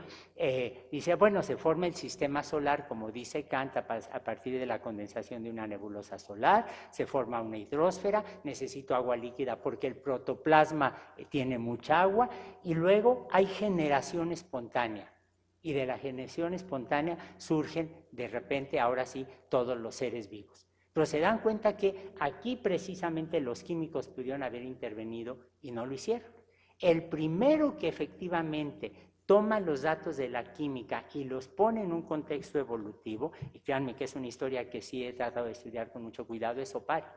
B: Dice, bueno, se forma el sistema solar, como dice Kant, a partir de la condensación de una nebulosa solar, se forma una hidrósfera, necesito agua líquida porque el protoplasma tiene mucha agua, y luego hay generación espontánea, y de la generación espontánea surgen de repente, ahora sí, todos los seres vivos. Pero se dan cuenta que aquí precisamente los químicos pudieron haber intervenido y no lo hicieron. El primero que efectivamente toma los datos de la química y los pone en un contexto evolutivo, y créanme que es una historia que sí he tratado de estudiar con mucho cuidado, es Oparin.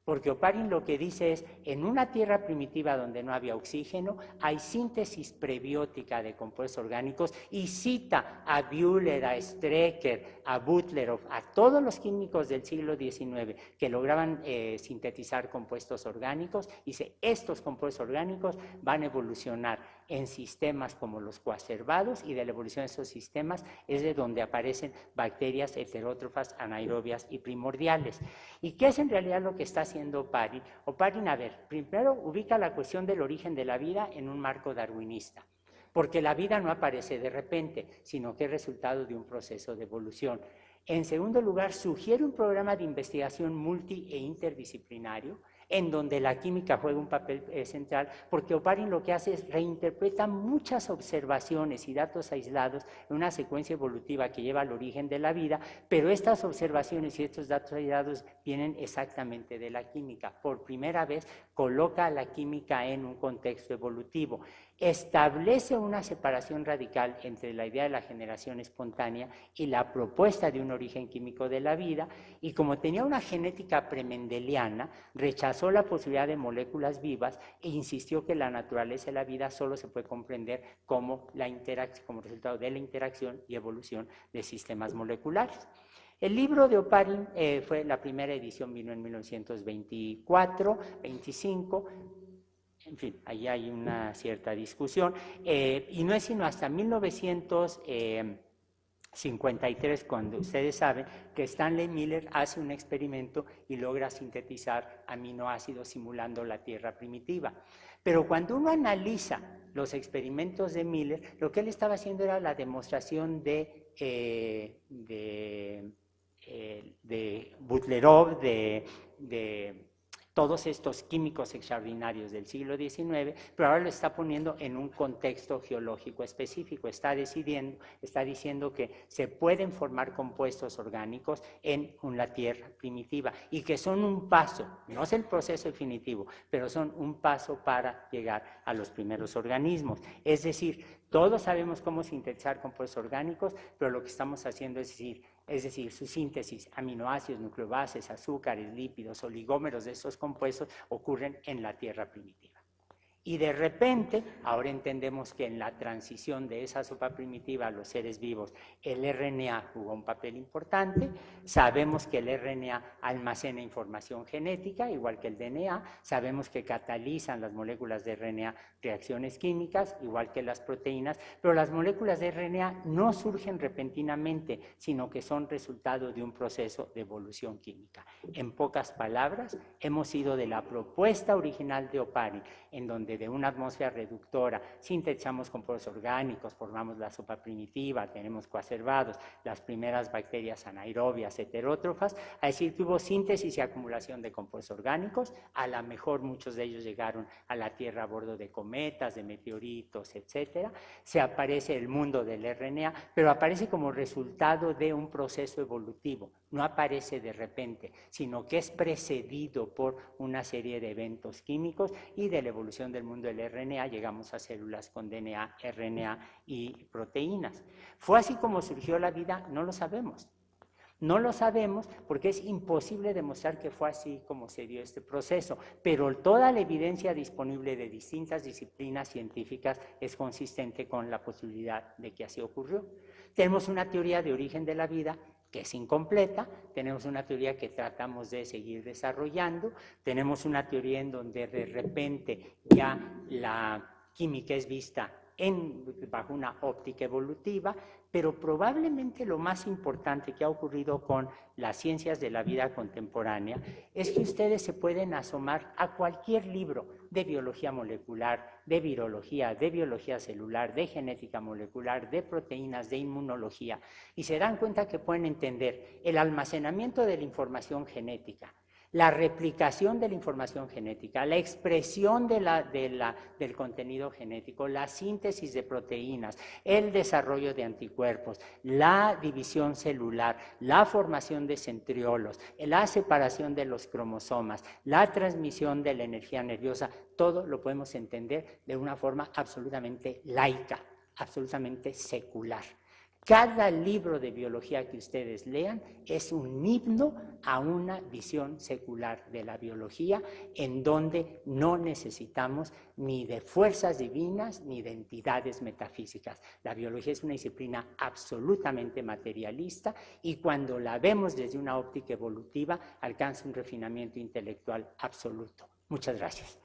B: Porque Oparin lo que dice es, en una tierra primitiva donde no había oxígeno, hay síntesis prebiótica de compuestos orgánicos, y cita a Bühler, a Strecker, a Butlerov, a todos los químicos del siglo XIX que lograban sintetizar compuestos orgánicos, y dice, estos compuestos orgánicos van a evolucionar en sistemas como los coacervados, y de la evolución de esos sistemas es de donde aparecen bacterias heterótrofas, anaerobias y primordiales. ¿Y qué es en realidad lo que está haciendo Oparin? Oparin, a ver, primero ubica la cuestión del origen de la vida en un marco darwinista, porque la vida no aparece de repente, sino que es resultado de un proceso de evolución. En segundo lugar, sugiere un programa de investigación multi e interdisciplinario, en donde la química juega un papel central, porque Oparin lo que hace es reinterpreta muchas observaciones y datos aislados en una secuencia evolutiva que lleva al origen de la vida, pero estas observaciones y estos datos aislados vienen exactamente de la química. Por primera vez coloca a la química en un contexto evolutivo, establece una separación radical entre la idea de la generación espontánea y la propuesta de un origen químico de la vida, y como tenía una genética premendeliana, rechazó la posibilidad de moléculas vivas e insistió que la naturaleza de la vida solo se puede comprender como resultado de la interacción y evolución de sistemas moleculares. El libro de Oparin la primera edición vino en 1924, 25, en fin, ahí hay una cierta discusión, y no es sino hasta 1953 cuando ustedes saben que Stanley Miller hace un experimento y logra sintetizar aminoácidos simulando la Tierra primitiva. Pero cuando uno analiza los experimentos de Miller, lo que él estaba haciendo era la demostración de Butlerov, de todos estos químicos extraordinarios del siglo XIX, pero ahora lo está poniendo en un contexto geológico específico. Está diciendo que se pueden formar compuestos orgánicos en una tierra primitiva y que son un paso, no es el proceso definitivo, pero son un paso para llegar a los primeros organismos. Es decir, todos sabemos cómo sintetizar compuestos orgánicos, pero lo que estamos haciendo es decir, su síntesis, aminoácidos, nucleobases, azúcares, lípidos, oligómeros de estos compuestos ocurren en la tierra primitiva. Y de repente, ahora entendemos que en la transición de esa sopa primitiva a los seres vivos, el RNA jugó un papel importante. Sabemos que el RNA almacena información genética, igual que el DNA. Sabemos que catalizan las moléculas de RNA reacciones químicas, igual que las proteínas. Pero las moléculas de RNA no surgen repentinamente, sino que son resultado de un proceso de evolución química. En pocas palabras, hemos ido de la propuesta original de Oparin, en donde de una atmósfera reductora sintetizamos compuestos orgánicos, formamos la sopa primitiva, tenemos coacervados, las primeras bacterias anaerobias, heterótrofas, a decir que hubo síntesis y acumulación de compuestos orgánicos. A lo mejor muchos de ellos llegaron a la Tierra a bordo de cometas, de meteoritos, etcétera. Se aparece el mundo del RNA, pero aparece como resultado de un proceso evolutivo, no aparece de repente, sino que es precedido por una serie de eventos químicos, y de la evolución del mundo del RNA llegamos a células con DNA, RNA y proteínas. ¿Fue así como surgió la vida? No lo sabemos. No lo sabemos porque es imposible demostrar que fue así como se dio este proceso, pero toda la evidencia disponible de distintas disciplinas científicas es consistente con la posibilidad de que así ocurrió. Tenemos una teoría de origen de la vida que es incompleta, tenemos una teoría que tratamos de seguir desarrollando, tenemos una teoría en donde de repente ya la química es vista bajo una óptica evolutiva, pero probablemente lo más importante que ha ocurrido con las ciencias de la vida contemporánea es que ustedes se pueden asomar a cualquier libro de biología molecular, de virología, de biología celular, de genética molecular, de proteínas, de inmunología, y se dan cuenta que pueden entender el almacenamiento de la información genética, la replicación de la información genética, la expresión del contenido genético, la síntesis de proteínas, el desarrollo de anticuerpos, la división celular, la formación de centriolos, la separación de los cromosomas, la transmisión de la energía nerviosa. Todo lo podemos entender de una forma absolutamente laica, absolutamente secular. Cada libro de biología que ustedes lean es un himno a una visión secular de la biología, en donde no necesitamos ni de fuerzas divinas ni de entidades metafísicas. La biología es una disciplina absolutamente materialista, y cuando la vemos desde una óptica evolutiva alcanza un refinamiento intelectual absoluto. Muchas gracias.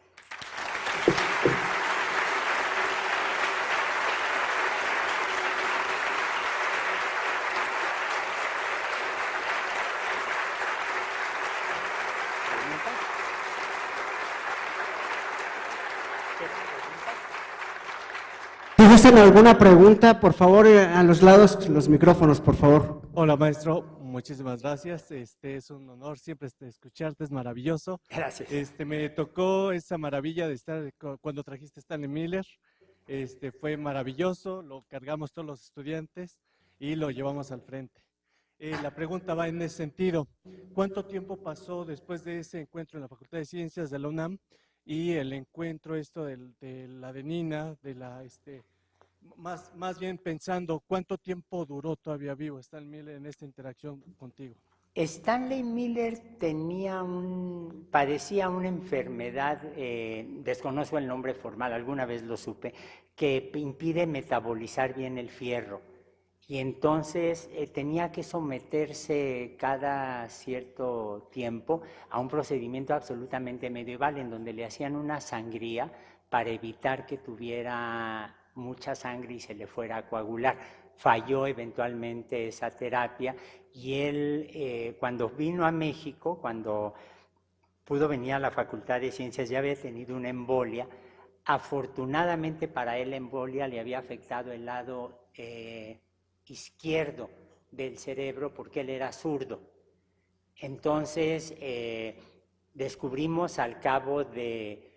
C: Si gustan alguna pregunta, por favor, a los lados, los micrófonos, por favor.
D: Hola, maestro, muchísimas gracias. Es un honor siempre escucharte, es maravilloso.
B: Gracias.
D: Me tocó esa maravilla de estar cuando trajiste a Stanley Miller. Fue maravilloso, lo cargamos todos los estudiantes y lo llevamos al frente. La pregunta va en ese sentido. ¿Cuánto tiempo pasó después de ese encuentro en la Facultad de Ciencias de la UNAM y el encuentro de la adenina, más bien pensando cuánto tiempo duró todavía vivo Stanley Miller en esta interacción contigo?
B: Stanley Miller padecía una enfermedad, desconozco el nombre formal, alguna vez lo supe, que impide metabolizar bien el fierro. Y entonces tenía que someterse cada cierto tiempo a un procedimiento absolutamente medieval, en donde le hacían una sangría para evitar que tuviera mucha sangre y se le fuera a coagular. Falló eventualmente esa terapia, y él cuando vino a México, cuando pudo venir a la Facultad de Ciencias, ya había tenido una embolia. Afortunadamente para él la embolia le había afectado el lado izquierdo del cerebro, porque él era zurdo. Entonces descubrimos al cabo de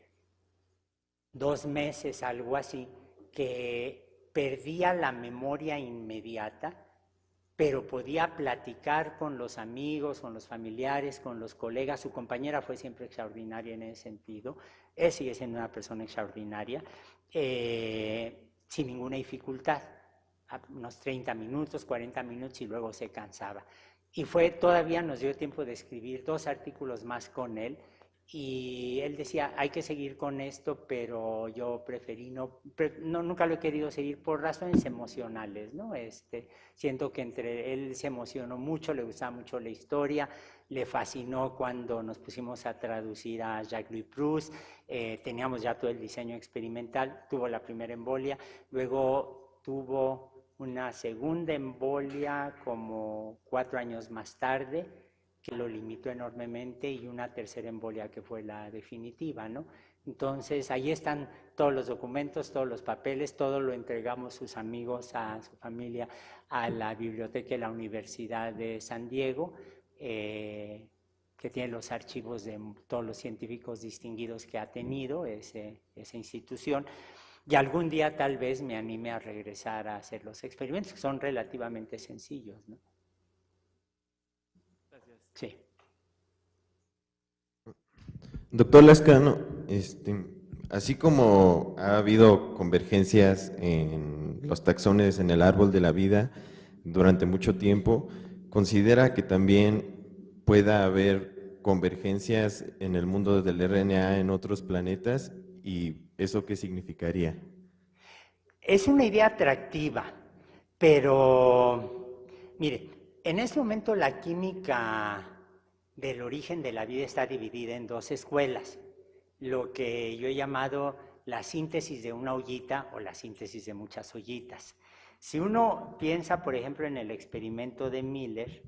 B: 2 meses, algo así, que perdía la memoria inmediata, pero podía platicar con los amigos, con los familiares, con los colegas. Su compañera fue siempre extraordinaria en ese sentido. Él sigue siendo una persona extraordinaria, sin ninguna dificultad. Unos 30 minutos, 40 minutos y luego se cansaba. Y todavía nos dio tiempo de escribir 2 artículos más con él. Y él decía, hay que seguir con esto, pero yo preferí nunca lo he querido seguir por razones emocionales, ¿no? Siento que él se emocionó mucho, le gustaba mucho la historia, le fascinó cuando nos pusimos a traducir a Jacques-Louis Proust, teníamos ya todo el diseño experimental, tuvo la primera embolia, luego tuvo una segunda embolia como 4 años más tarde, que lo limitó enormemente, y una tercera embolia que fue la definitiva, ¿no? Entonces, ahí están todos los documentos, todos los papeles, todo lo entregamos sus amigos, a su familia, a la biblioteca de la Universidad de San Diego, que tiene los archivos de todos los científicos distinguidos que ha tenido esa institución. Y algún día tal vez me anime a regresar a hacer los experimentos, que son relativamente sencillos, ¿no? Sí.
E: Doctor Lascano, así como ha habido convergencias en los taxones en el árbol de la vida durante mucho tiempo, ¿considera que también pueda haber convergencias en el mundo del RNA en otros planetas? ¿Y eso qué significaría?
B: Es una idea atractiva, pero mire, en este momento la química del origen de la vida está dividida en 2 escuelas, lo que yo he llamado la síntesis de una ollita o la síntesis de muchas ollitas. Si uno piensa, por ejemplo, en el experimento de Miller,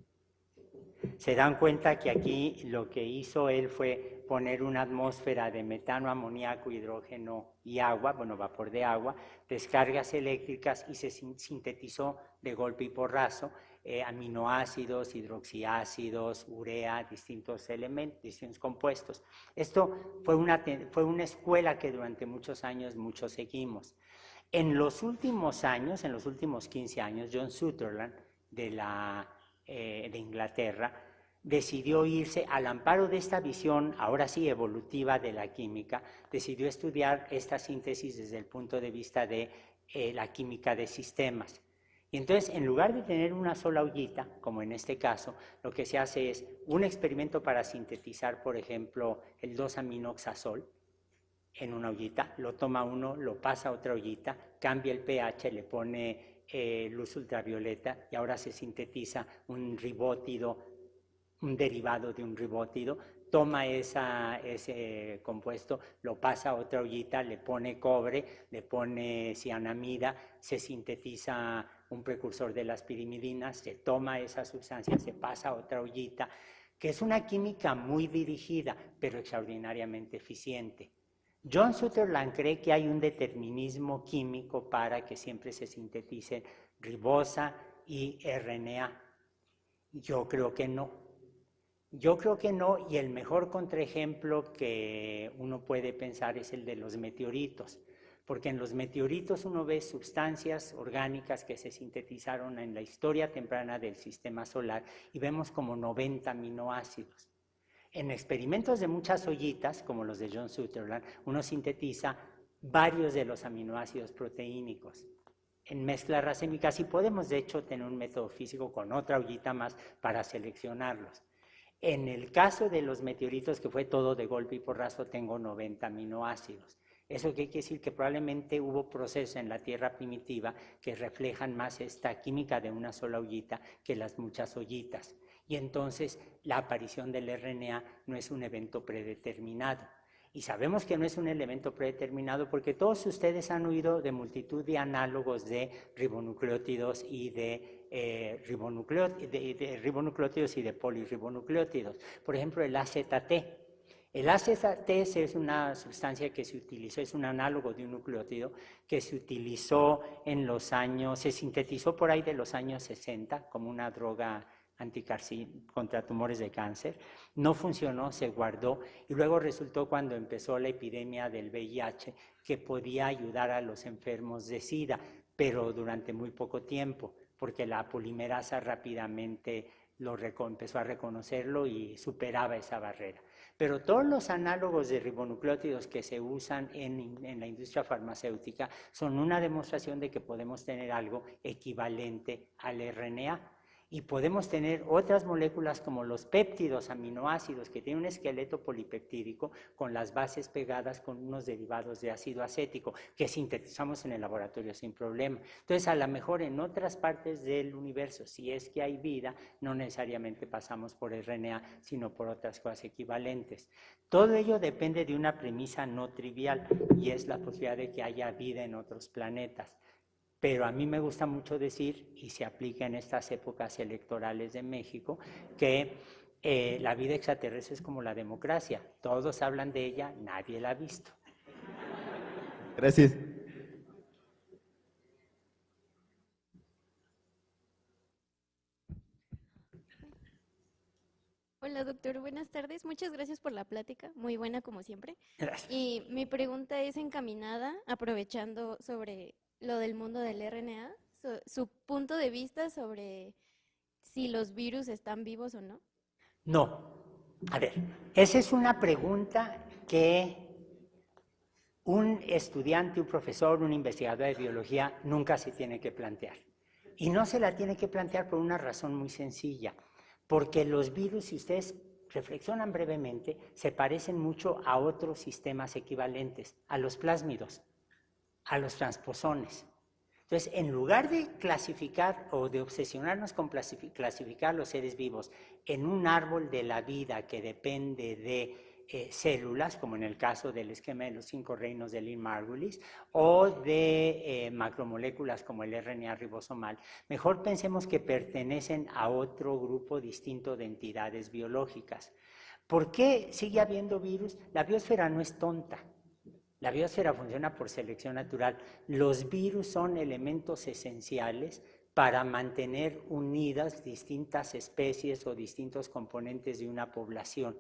B: se dan cuenta que aquí lo que hizo él fue poner una atmósfera de metano, amoníaco, hidrógeno y agua, bueno, vapor de agua, descargas eléctricas, y se sintetizó de golpe y porrazo aminoácidos, hidroxiácidos, urea, distintos elementos, distintos compuestos. Esto fue una escuela que durante muchos años muchos seguimos. En los últimos años, en los últimos 15 años, John Sutherland de Inglaterra decidió irse al amparo de esta visión, ahora sí evolutiva, de la química, decidió estudiar esta síntesis desde el punto de vista de la química de sistemas. Y entonces, en lugar de tener una sola ollita, como en este caso, lo que se hace es un experimento para sintetizar, por ejemplo, el 2-aminoxazol en una ollita, lo toma uno, lo pasa a otra ollita, cambia el pH, le pone luz ultravioleta, y ahora se sintetiza un ribótido, un derivado de un ribótido, toma ese compuesto, lo pasa a otra ollita, le pone cobre, le pone cianamida, se sintetiza un precursor de las pirimidinas, se toma esa sustancia, se pasa a otra ollita, que es una química muy dirigida, pero extraordinariamente eficiente. John Sutherland cree que hay un determinismo químico para que siempre se sintetice ribosa y RNA. Yo creo que no. Yo creo que no, y el mejor contraejemplo que uno puede pensar es el de los meteoritos, porque en los meteoritos uno ve sustancias orgánicas que se sintetizaron en la historia temprana del sistema solar, y vemos como 90 aminoácidos. En experimentos de muchas ollitas, como los de John Sutherland, uno sintetiza varios de los aminoácidos proteínicos en mezclas racémicas, y podemos de hecho tener un método físico con otra ollita más para seleccionarlos. En el caso de los meteoritos, que fue todo de golpe y porrazo, tengo 90 aminoácidos. Eso quiere decir que probablemente hubo procesos en la Tierra primitiva que reflejan más esta química de una sola ollita que las muchas ollitas. Y entonces la aparición del RNA no es un evento predeterminado. Y sabemos que no es un elemento predeterminado porque todos ustedes han oído de multitud de análogos de ribonucleótidos y de ribonucleótidos y de polirribonucleótidos. Por ejemplo, el AZT. El AZT es una sustancia que se utilizó, es un análogo de un nucleótido que se utilizó en los años, se sintetizó por ahí de los años 60 como una droga contra tumores de cáncer. No funcionó, se guardó y luego resultó cuando empezó la epidemia del VIH que podía ayudar a los enfermos de SIDA, pero durante muy poco tiempo, porque la polimerasa rápidamente empezó a reconocerlo y superaba esa barrera. Pero todos los análogos de ribonucleótidos que se usan en la industria farmacéutica son una demostración de que podemos tener algo equivalente al RNA. Y podemos tener otras moléculas como los péptidos, aminoácidos, que tienen un esqueleto polipeptídico con las bases pegadas con unos derivados de ácido acético que sintetizamos en el laboratorio sin problema. Entonces, a lo mejor en otras partes del universo, si es que hay vida, no necesariamente pasamos por RNA, sino por otras cosas equivalentes. Todo ello depende de una premisa no trivial y es la posibilidad de que haya vida en otros planetas. Pero a mí me gusta mucho decir, y se aplica en estas épocas electorales de México, que la vida extraterrestre es como la democracia. Todos hablan de ella, nadie la ha visto.
E: Gracias.
F: Hola, doctor. Buenas tardes. Muchas gracias por la plática. Muy buena como siempre.
B: Gracias.
F: Y mi pregunta es encaminada, aprovechando sobre lo del mundo del RNA, su punto de vista sobre si los virus están vivos o no.
B: No. A ver, esa es una pregunta que un estudiante, un profesor, un investigador de biología nunca se tiene que plantear. Y no se la tiene que plantear por una razón muy sencilla. Porque los virus, si ustedes reflexionan brevemente, se parecen mucho a otros sistemas equivalentes, a los plásmidos, a los transposones. Entonces, en lugar de clasificar o de obsesionarnos con clasificar los seres vivos en un árbol de la vida que depende de células, como en el caso del esquema de los 5 reinos de Lynn Margulis, o de macromoléculas como el RNA ribosomal, mejor pensemos que pertenecen a otro grupo distinto de entidades biológicas. ¿Por qué sigue habiendo virus? La biosfera no es tonta. La biosfera funciona por selección natural. Los virus son elementos esenciales para mantener unidas distintas especies o distintos componentes de una población.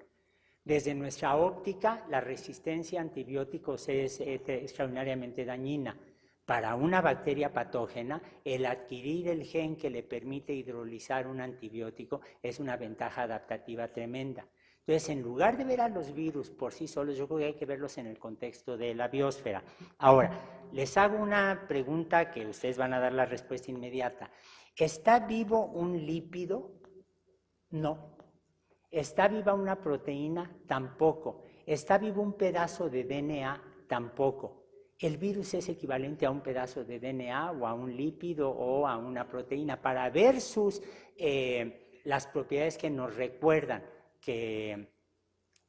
B: Desde nuestra óptica, la resistencia a antibióticos es extraordinariamente dañina. Para una bacteria patógena, el adquirir el gen que le permite hidrolizar un antibiótico es una ventaja adaptativa tremenda. Entonces, en lugar de ver a los virus por sí solos, yo creo que hay que verlos en el contexto de la biosfera. Ahora, les hago una pregunta que ustedes van a dar la respuesta inmediata. ¿Está vivo un lípido? No. ¿Está viva una proteína? Tampoco. ¿Está vivo un pedazo de DNA? Tampoco. El virus es equivalente a un pedazo de DNA o a un lípido o a una proteína para ver las propiedades que nos recuerdan que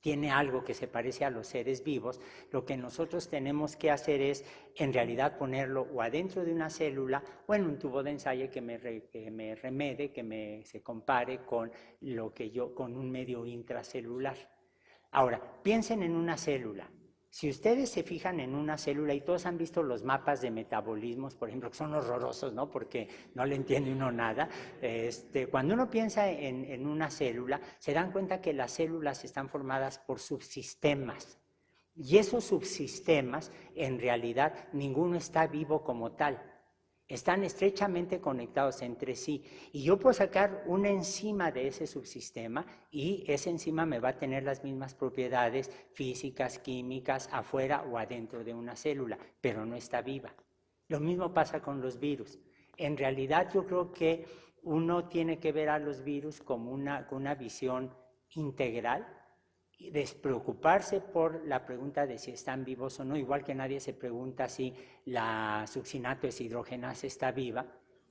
B: tiene algo que se parece a los seres vivos. Lo que nosotros tenemos que hacer es, en realidad, ponerlo o adentro de una célula o en un tubo de ensayo que me remede, que se compare con con un medio intracelular. Ahora, piensen en una célula. Si ustedes se fijan en una célula, y todos han visto los mapas de metabolismos, por ejemplo, que son horrorosos, ¿no? Porque no le entiende uno nada. Cuando uno piensa en una célula, se dan cuenta que las células están formadas por subsistemas. Y esos subsistemas, en realidad, ninguno está vivo como tal. Están estrechamente conectados entre sí y yo puedo sacar una enzima de ese subsistema y esa enzima me va a tener las mismas propiedades físicas, químicas, afuera o adentro de una célula, pero no está viva. Lo mismo pasa con los virus. En realidad yo creo que uno tiene que ver a los virus como una visión integral, y despreocuparse por la pregunta de si están vivos o no, igual que nadie se pregunta si la succinato deshidrogenasa está viva,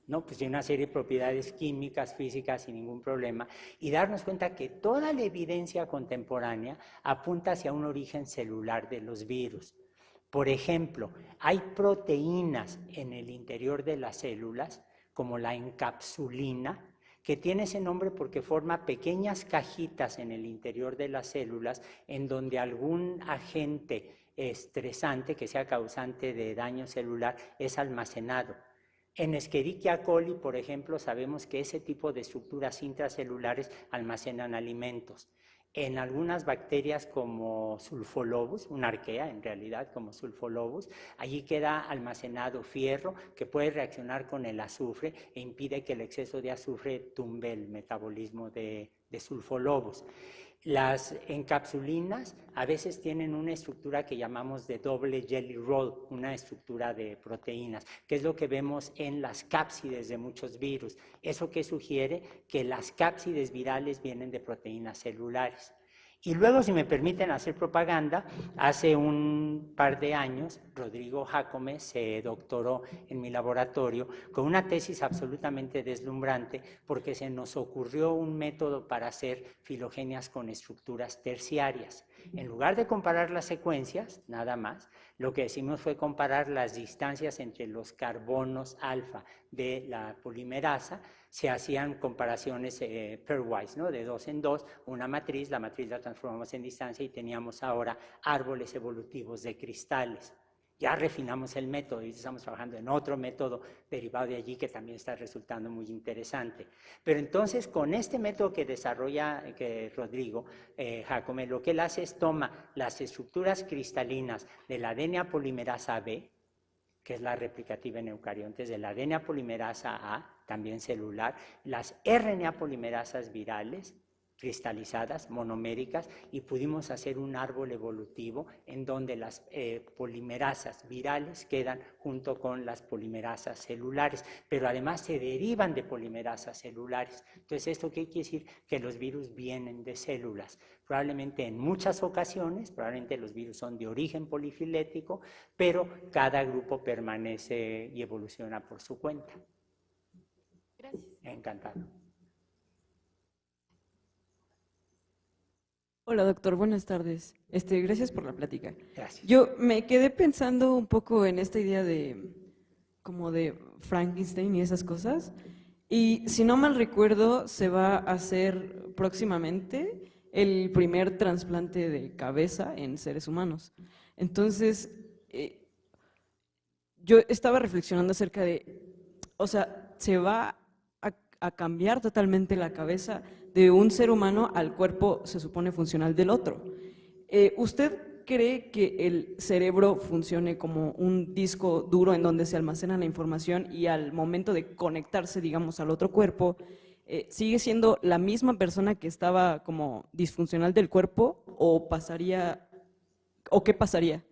B: ¿no? Pues tiene una serie de propiedades químicas, físicas, sin ningún problema, y darnos cuenta que toda la evidencia contemporánea apunta hacia un origen celular de los virus. Por ejemplo, hay proteínas en el interior de las células, como la encapsulina, que tiene ese nombre porque forma pequeñas cajitas en el interior de las células en donde algún agente estresante que sea causante de daño celular es almacenado. En Escherichia coli, por ejemplo, sabemos que ese tipo de estructuras intracelulares almacenan alimentos. En algunas bacterias como Sulfolobus, una arquea en realidad como Sulfolobus, allí queda almacenado fierro que puede reaccionar con el azufre e impide que el exceso de azufre tumbe el metabolismo de Sulfolobus. Las encapsulinas a veces tienen una estructura que llamamos de doble jelly roll, una estructura de proteínas, que es lo que vemos en las cápsides de muchos virus. Eso que sugiere que las cápsides virales vienen de proteínas celulares. Y luego, si me permiten hacer propaganda, hace un par de años, Rodrigo Jácome se doctoró en mi laboratorio con una tesis absolutamente deslumbrante porque se nos ocurrió un método para hacer filogenias con estructuras terciarias. En lugar de comparar las secuencias, nada más, lo que hicimos fue comparar las distancias entre los carbonos alfa de la polimerasa. Se hacían comparaciones pairwise, ¿no? De 2 en 2, una matriz, la matriz la transformamos en distancia y teníamos ahora árboles evolutivos de cristales. Ya refinamos el método y estamos trabajando en otro método derivado de allí que también está resultando muy interesante. Pero entonces, con este método que desarrolla Rodrigo Jácome, lo que él hace es toma las estructuras cristalinas de la DNA polimerasa B, que es la replicativa en eucariontes, de la DNA polimerasa A, también celular, las RNA polimerasas virales, cristalizadas, monoméricas, y pudimos hacer un árbol evolutivo en donde las polimerasas virales quedan junto con las polimerasas celulares, pero además se derivan de polimerasas celulares. Entonces, ¿esto qué quiere decir? Que los virus vienen de células. Probablemente en muchas ocasiones, probablemente los virus son de origen polifilético, pero cada grupo permanece y evoluciona por su cuenta.
F: Gracias.
B: Encantado.
G: Hola doctor, buenas tardes. Gracias por la plática.
B: Gracias.
G: Yo me quedé pensando un poco en esta idea como de Frankenstein y esas cosas, y si no mal recuerdo se va a hacer próximamente el primer trasplante de cabeza en seres humanos. Entonces, yo estaba reflexionando acerca de, o sea, se va a cambiar totalmente la cabeza de un ser humano al cuerpo, se supone, funcional del otro. ¿Usted cree que el cerebro funcione como un disco duro en donde se almacena la información y al momento de conectarse, digamos, al otro cuerpo, sigue siendo la misma persona que estaba como disfuncional del cuerpo o pasaría, o qué pasaría?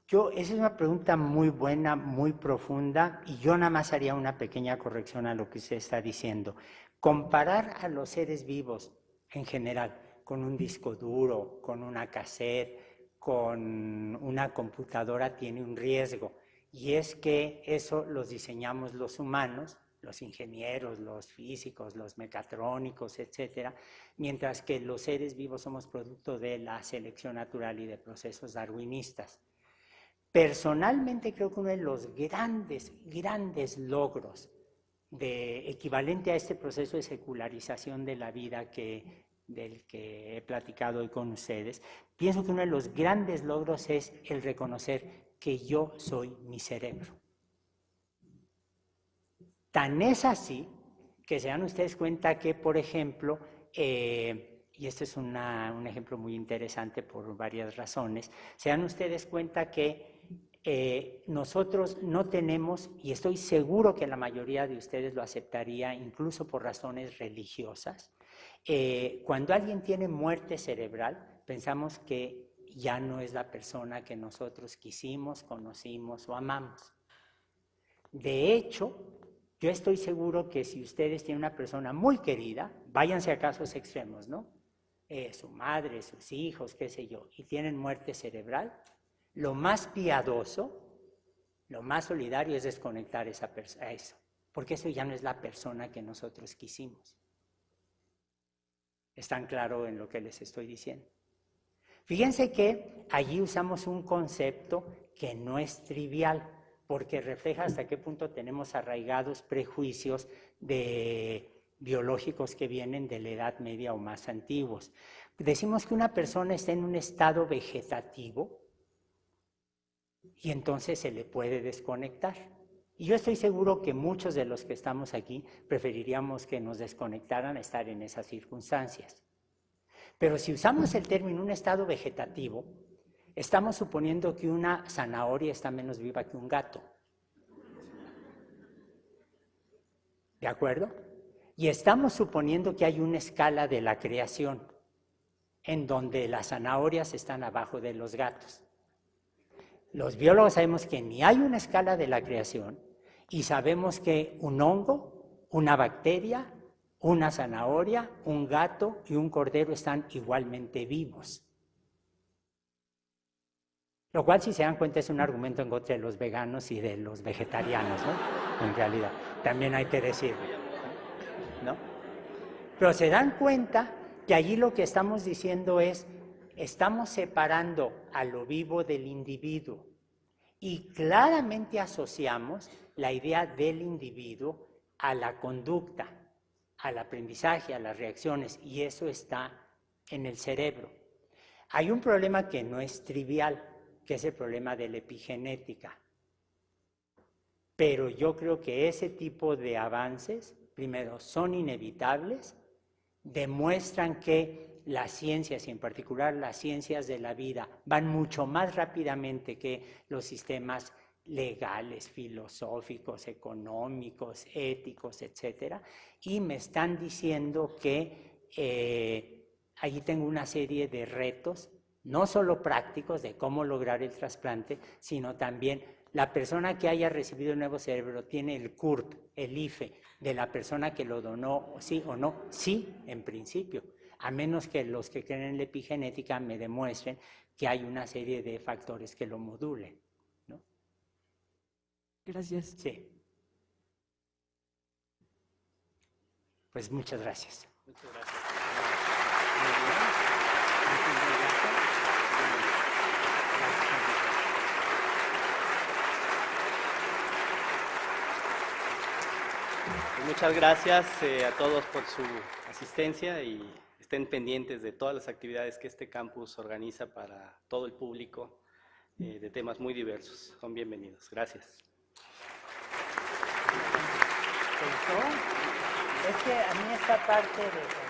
B: Esa es una pregunta muy buena, muy profunda, y yo nada más haría una pequeña corrección a lo que usted está diciendo. Comparar a los seres vivos en general con un disco duro, con una cassette, con una computadora tiene un riesgo, y es que eso los diseñamos los humanos, los ingenieros, los físicos, los mecatrónicos, etcétera, mientras que los seres vivos somos producto de la selección natural y de procesos darwinistas. Personalmente creo que uno de los grandes logros equivalente a este proceso de secularización de la vida del que he platicado hoy con ustedes, pienso que uno de los grandes logros es el reconocer que yo soy mi cerebro. Tan es así que se dan ustedes cuenta que, por ejemplo, y este es un ejemplo muy interesante por varias razones, se dan ustedes cuenta que nosotros no tenemos, y estoy seguro que la mayoría de ustedes lo aceptaría, incluso por razones religiosas, cuando alguien tiene muerte cerebral, pensamos que ya no es la persona que nosotros quisimos, conocimos o amamos. De hecho, yo estoy seguro que si ustedes tienen una persona muy querida, váyanse a casos extremos, ¿no? Su madre, sus hijos, qué sé yo, y tienen muerte cerebral, lo más piadoso, lo más solidario es desconectar a eso, porque eso ya no es la persona que nosotros quisimos. ¿Están claros en lo que les estoy diciendo? Fíjense que allí usamos un concepto que no es trivial, porque refleja hasta qué punto tenemos arraigados prejuicios biológicos que vienen de la Edad Media o más antiguos. Decimos que una persona está en un estado vegetativo y entonces se le puede desconectar. Y yo estoy seguro que muchos de los que estamos aquí preferiríamos que nos desconectaran a estar en esas circunstancias. Pero si usamos el término un estado vegetativo, estamos suponiendo que una zanahoria está menos viva que un gato. ¿De acuerdo? Y estamos suponiendo que hay una escala de la creación, en donde las zanahorias están abajo de los gatos. Los biólogos sabemos que ni hay una escala de la creación y sabemos que un hongo, una bacteria, una zanahoria, un gato y un cordero están igualmente vivos. Lo cual, si se dan cuenta, es un argumento en contra de los veganos y de los vegetarianos, ¿no? En realidad, también hay que decirlo, ¿no? Pero se dan cuenta que allí lo que estamos diciendo es, estamos separando a lo vivo del individuo y claramente asociamos la idea del individuo a la conducta, al aprendizaje, a las reacciones, y eso está en el cerebro. Hay un problema que no es trivial, que es el problema de la epigenética. Pero yo creo que ese tipo de avances, primero, son inevitables, demuestran que las ciencias, y en particular las ciencias de la vida, van mucho más rápidamente que los sistemas legales, filosóficos, económicos, éticos, etcétera, y me están diciendo que allí tengo una serie de retos, no solo prácticos de cómo lograr el trasplante, sino también la persona que haya recibido el nuevo cerebro tiene el CURP, el IFE, de la persona que lo donó, sí o no, sí, en principio, a menos que los que creen en la epigenética me demuestren que hay una serie de factores que lo modulen, ¿no?
G: Gracias.
B: Sí. Pues muchas gracias.
A: Muchas gracias. Muchas gracias a todos por su asistencia y estén pendientes de todas las actividades que este campus organiza para todo el público de temas muy diversos. Son bienvenidos. Gracias.
B: ¿Te gustó? Es que a mí esta parte de...